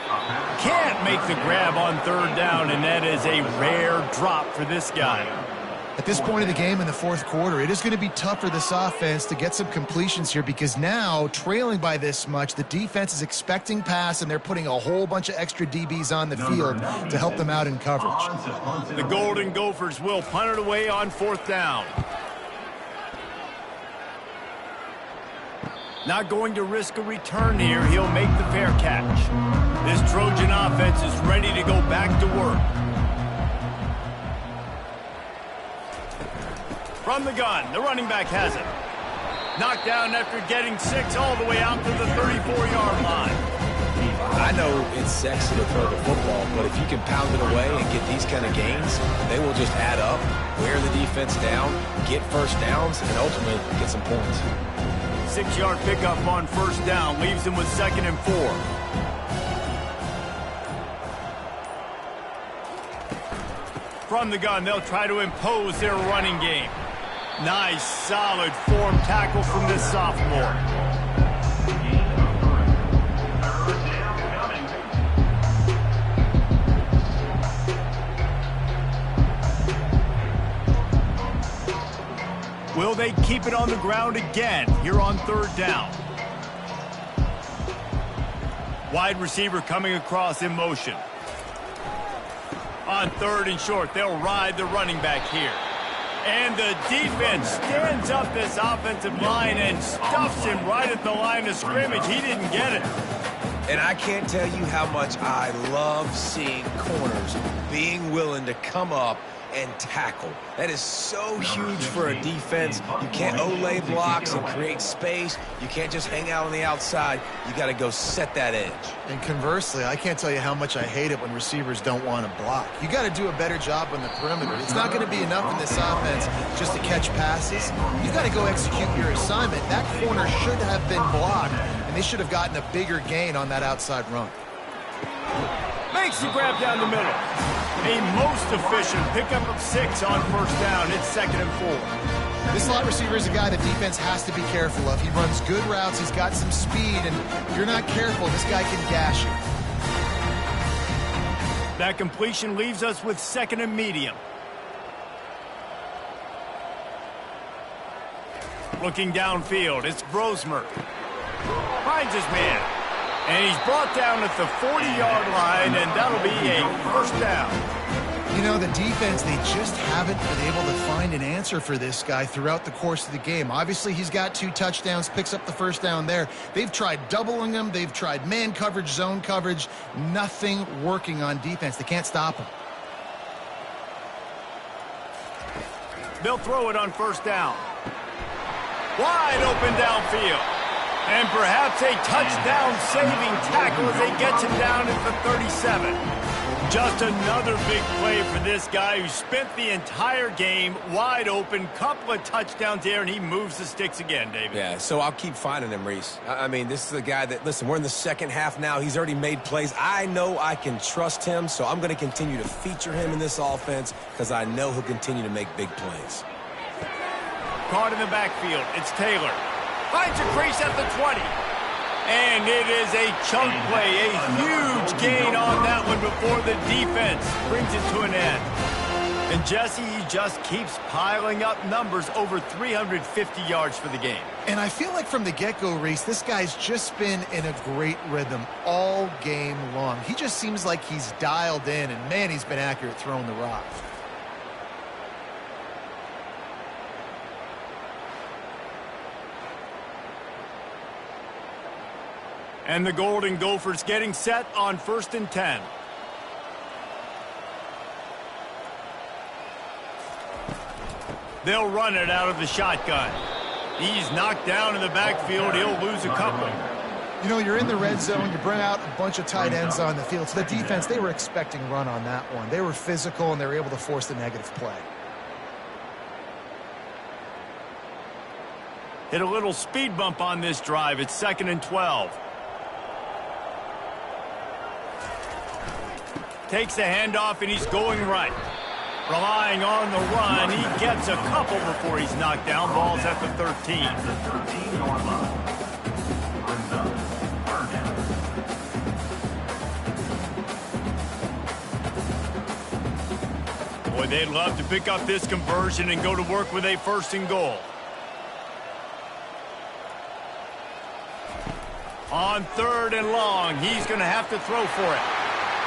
Speaker 1: Can't make the grab on 3rd down, and that is a rare drop for this guy.
Speaker 2: At this point of the game in the 4th quarter, it is going to be tough for this offense to get some completions here because now, trailing by this much, the defense is expecting pass, and they're putting a whole bunch of extra DBs on the field to help them out in coverage.
Speaker 1: The Golden Gophers will punt it away on 4th down. Not going to risk a return here. He'll make the fair catch. This Trojan offense is ready to go back to work. From the gun, the running back has it. Knocked down after getting 6 all the way out to the 34-yard line.
Speaker 3: I know it's sexy to throw the football, but if you can pound it away and get these kind of gains, they will just add up, wear the defense down, get first downs, and ultimately get some points.
Speaker 1: 6-yard pickup on 1st down leaves them with 2nd and 4. From the gun, they'll try to impose their running game. Nice, solid form tackle from this sophomore. Will they keep it on the ground again here on 3rd down? Wide receiver coming across in motion. On 3rd and short, they'll ride the running back here. And the defense stands up this offensive line and stuffs him right at the line of scrimmage. He didn't get it.
Speaker 3: And I can't tell you how much I love seeing corners being willing to come up and tackle. That is so huge for a defense. You can't olay blocks and create space. You can't just hang out on the outside. You got to go set that edge.
Speaker 2: And conversely, I can't tell you how much I hate it when receivers don't want to block. You got to do a better job on the perimeter. It's not going to be enough in this offense just to catch passes. You got to go execute your assignment. That corner should have been blocked, and they should have gotten a bigger gain on that outside run.
Speaker 1: Makes the grab down the middle. A most efficient pickup of 6 on first down. It's 2nd and 4.
Speaker 2: This slot receiver is a guy the defense has to be careful of. He runs good routes. He's got some speed, and if you're not careful, this guy can gash you.
Speaker 1: That completion leaves us with 2nd and medium. Looking downfield, it's Brosmer. Finds his man. And he's brought down at the 40-yard line, and that'll be a first down.
Speaker 2: You know, the defense, they just haven't been able to find an answer for this guy throughout the course of the game. Obviously, he's got 2 touchdowns, picks up the first down there. They've tried doubling him. They've tried man coverage, zone coverage. Nothing working on defense. They can't stop him.
Speaker 1: They'll throw it on first down. Wide open downfield. And perhaps a touchdown-saving tackle as they get him down at the 37. Just another big play for this guy who spent the entire game wide open. Couple of touchdowns there, and he moves the sticks again, David.
Speaker 3: Yeah, so I'll keep finding him, Reese. I mean, this is a guy that, listen, we're in the second half now. He's already made plays. I know I can trust him, so I'm going to continue to feature him in this offense because I know he'll continue to make big plays.
Speaker 1: Caught in the backfield. It's Taylor. Finds a crease at the 20. And it is a chunk play, a huge gain on that one before the defense brings it to an end. And Jesse, he just keeps piling up numbers, over 350 yards for the game.
Speaker 2: And I feel like from the get-go, Reese, this guy's just been in a great rhythm all game long. He just seems like he's dialed in, and man, he's been accurate throwing the rock.
Speaker 1: And the Golden Gophers getting set on 1st and 10. They'll run it out of the shotgun. He's knocked down in the backfield. He'll lose a couple.
Speaker 2: You know, you're in the red zone. You bring out a bunch of tight ends on the field. So the defense, they were expecting run on that one. They were physical, and they were able to force the negative play.
Speaker 1: Hit a little speed bump on this drive. It's 2nd and 12. Takes the handoff, and he's going right. Relying on the run, he gets a couple before he's knocked down. Ball's at the 13. Boy, they'd love to pick up this conversion and go to work with a 1st and goal. On 3rd and long, he's going to have to throw for it.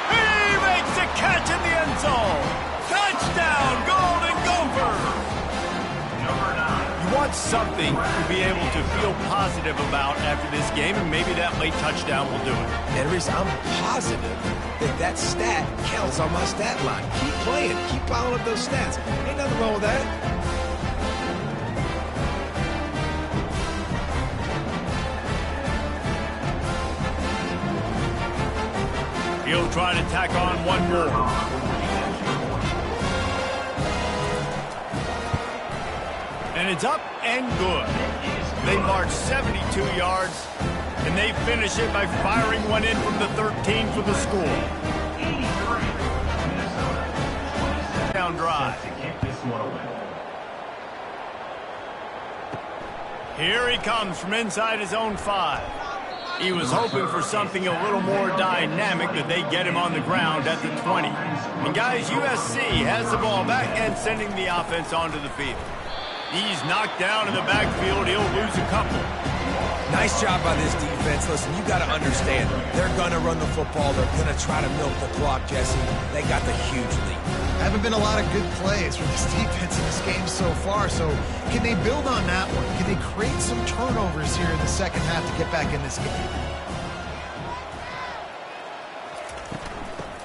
Speaker 1: He makes a catch in the end zone. Touchdown, Golden Gophers. You want something to be able to feel positive about after this game, and maybe that late touchdown will do it.
Speaker 3: And Reese, I'm positive that stat counts on my stat line. Keep playing. Keep piling up those stats. Ain't nothing wrong with that.
Speaker 1: He'll try to tack on one more. And it's up and good. They march 72 yards, and they finish it by firing one in from the 13 for the score. Down drive. Here he comes from inside his own 5. He was hoping for something a little more dynamic, but they get him on the ground at the 20. And guys, USC has the ball back and sending the offense onto the field. He's knocked down in the backfield. He'll lose a couple.
Speaker 3: Nice job by this defense. Listen, you got to understand, they're going to run the football. They're going to try to milk the clock, Jesse. They got the huge lead.
Speaker 2: Haven't been a lot of good plays from this defense in this game so far, so can they build on that one? Can they create some turnovers here in the second half to get back in this game?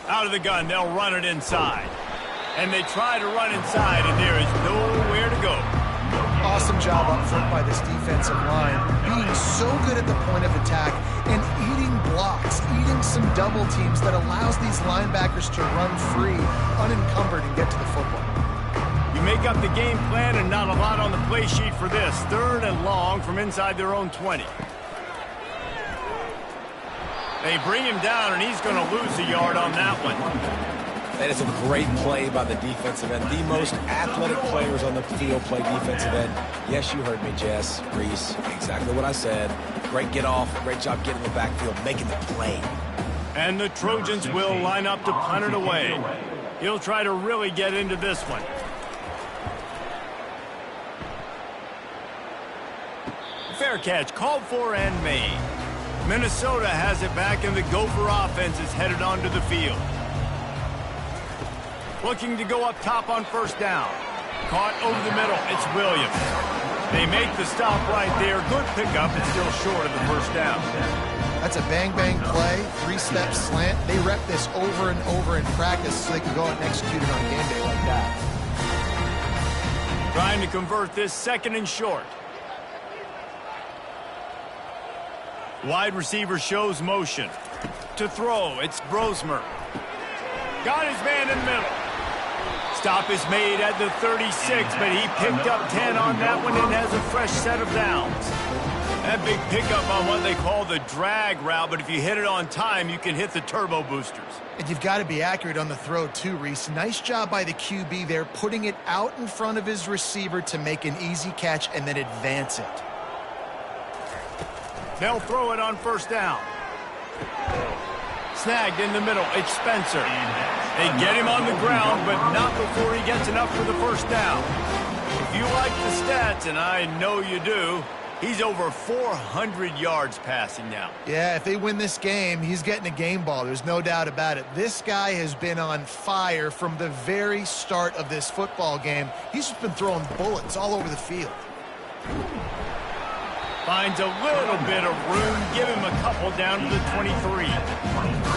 Speaker 1: Out of the gun, they'll run it inside. And they try to run inside, and there is nowhere to go.
Speaker 2: Awesome job up front by this defensive line, being so good at the point of attack and eating blocks, eating some double teams that allows these linebackers to run free, unencumbered, and get to the football.
Speaker 1: You make up the game plan and not a lot on the play sheet for this. 3rd and long from inside their own 20. They bring him down, and he's going to lose a yard on that one.
Speaker 3: That is a great play by the defensive end. The most athletic players on the field play defensive end. Yes, you heard me, Jess, Reese. Exactly what I said. Great get off. Great job getting in the backfield, making the play.
Speaker 1: And the Trojans will line up to punt it away. He'll try to really get into this one. Fair catch, called for and made. Minnesota has it back, and the Gopher offense is headed onto the field. Looking to go up top on 1st down. Caught over the middle. It's Williams. They make the stop right there. Good pickup. It's still short of the 1st down.
Speaker 2: That's a bang-bang play, 3-step slant. They rep this over and over in practice so they can go out and execute it on game day like that.
Speaker 1: Trying to convert this 2nd and short. Wide receiver shows motion. To throw, it's Brosmer. Got his man in the middle. Stop is made at the 36, but he picked up 10 on that one and has a fresh set of downs. That big pickup on what they call the drag route, but if you hit it on time, you can hit the turbo boosters.
Speaker 2: And you've got to be accurate on the throw too, Reese. Nice job by the QB there, putting it out in front of his receiver to make an easy catch and then advance it.
Speaker 1: They'll throw it on 1st down. Snagged in the middle. It's Spencer. They get him on the ground, but not before he gets enough for the 1st down. If you like the stats, and I know you do, he's over 400 yards passing now.
Speaker 2: Yeah, if they win this game, he's getting a game ball. There's no doubt about it. This guy has been on fire from the very start of this football game. He's just been throwing bullets all over the field.
Speaker 1: Finds a little bit of room. Give him a couple down to the 23.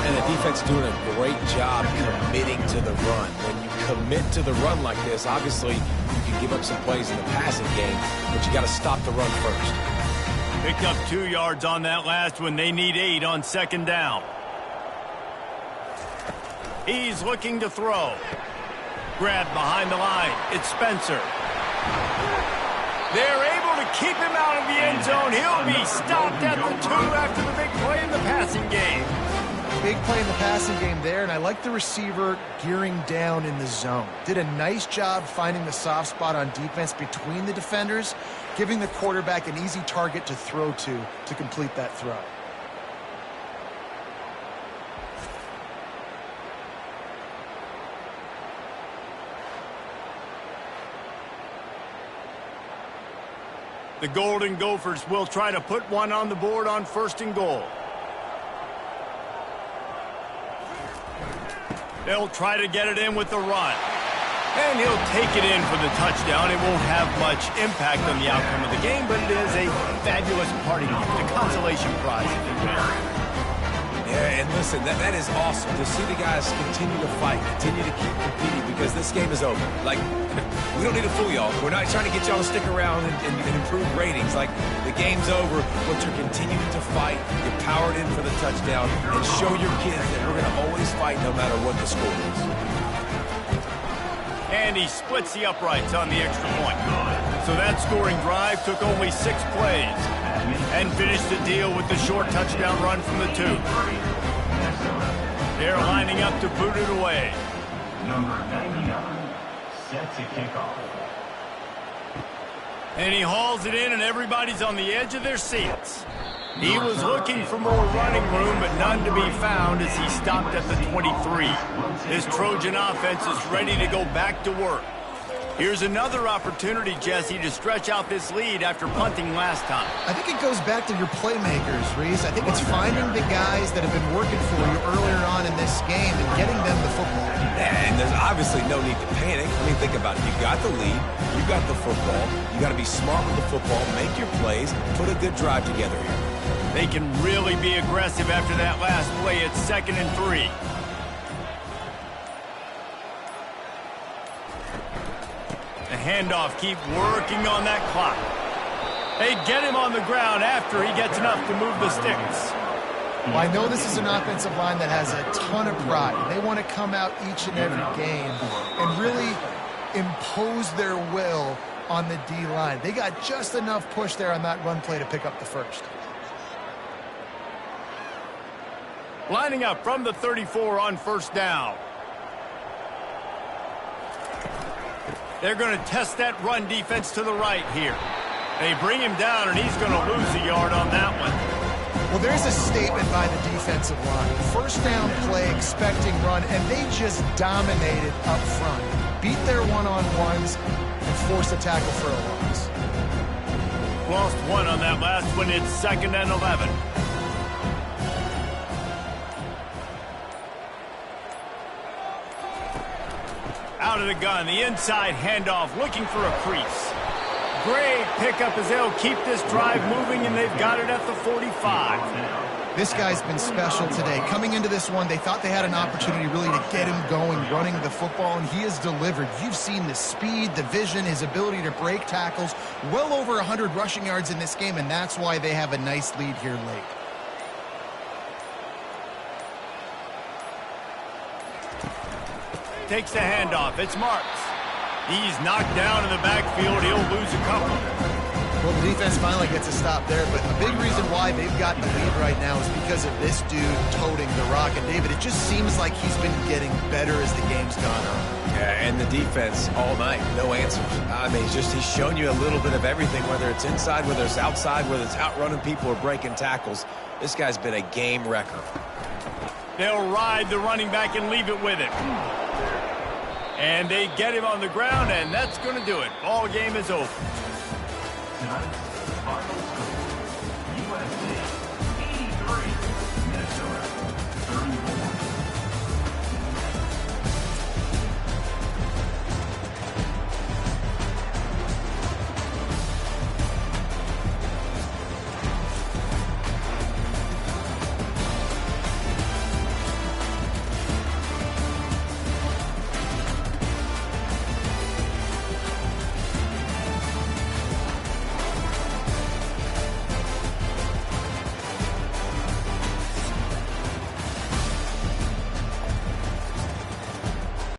Speaker 3: And the defense doing a great job committing to the run. When you commit to the run like this, obviously you can give up some plays in the passing game, but you got to stop the run first.
Speaker 1: Picked up 2 yards on that last one. They need 8 on 2nd down. He's looking to throw. Grabbed behind the line. It's Spencer. They're able to keep him out of the end zone. He'll be stopped at the 2 after the big play in the passing game.
Speaker 2: Big play in the passing game there, and I like the receiver gearing down in the zone. Did a nice job finding the soft spot on defense between the defenders, giving the quarterback an easy target to throw to complete that throw.
Speaker 1: The Golden Gophers will try to put one on the board on 1st and goal. They'll try to get it in with the run. And he'll take it in for the touchdown. It won't have much impact on the outcome of the game, but it is a fabulous party gift, a consolation prize, if you will.
Speaker 3: Yeah, and listen, that is awesome to see the guys continue to fight, continue to keep competing, because this game is over. Like, we don't need to fool y'all. We're not trying to get y'all to stick around and improve ratings. Like, the game's over, but you're continuing to fight. You're powered in for the touchdown, and show your kids that we're going to always fight no matter what the score is.
Speaker 1: And he splits the uprights on the extra point. So that scoring drive took only 6 plays and finished the deal with the short touchdown run from the 2. They're lining up to boot it away.
Speaker 4: Number 99, set to kick off.
Speaker 1: And he hauls it in, and everybody's on the edge of their seats. He was looking for more running room, but none to be found as he stopped at the 23. This Trojan offense is ready to go back to work. Here's another opportunity, Jesse, to stretch out this lead after punting last time.
Speaker 2: I think it goes back to your playmakers, Reese. I think it's finding the guys that have been working for you earlier on in this game and getting them the football.
Speaker 3: And there's obviously no need to panic. I mean, think about it. You got the lead. You got the football. You got to be smart with the football, make your plays, put a good drive together here.
Speaker 1: They can really be aggressive after that last play. It's 2nd and 3. The handoff, keep working on that clock. They get him on the ground after he gets enough to move the sticks.
Speaker 2: Well, I know this is an offensive line that has a ton of pride. They want to come out each and every game and really impose their will on the D-line. They got just enough push there on that run play to pick up the first.
Speaker 1: Lining up from the 34 on 1st down. They're going to test that run defense to the right here. They bring him down, and he's going to lose a yard on that one.
Speaker 2: Well, there's a statement by the defensive line. 1st down play, expecting run, and they just dominated up front. Beat their one-on-ones and forced a tackle for a loss.
Speaker 1: Lost one on that last one. It's 2nd and 11. Out of the gun, the inside handoff, looking for a crease. Great pickup as they'll keep this drive moving, and they've got it at the 45.
Speaker 2: This guy's been special today. Coming into this one, they thought they had an opportunity really to get him going, running the football, and he has delivered. You've seen the speed, the vision, his ability to break tackles. Well over 100 rushing yards in this game, and that's why they have a nice lead here late.
Speaker 1: Takes the handoff. It's Marks. He's knocked down in the backfield. He'll lose a couple.
Speaker 2: Well, the defense finally gets a stop there, but a big reason why they've got the lead right now is because of this dude toting the rock. And, David, it just seems like he's been getting better as the game's gone on.
Speaker 3: Yeah, and the defense all night, no answers. I mean, he's shown you a little bit of everything, whether it's inside, whether it's outside, whether it's outrunning people or breaking tackles. This guy's been a game wrecker.
Speaker 1: They'll ride the running back and leave it with him. And they get him on the ground, and that's going to do it. Ball game is over.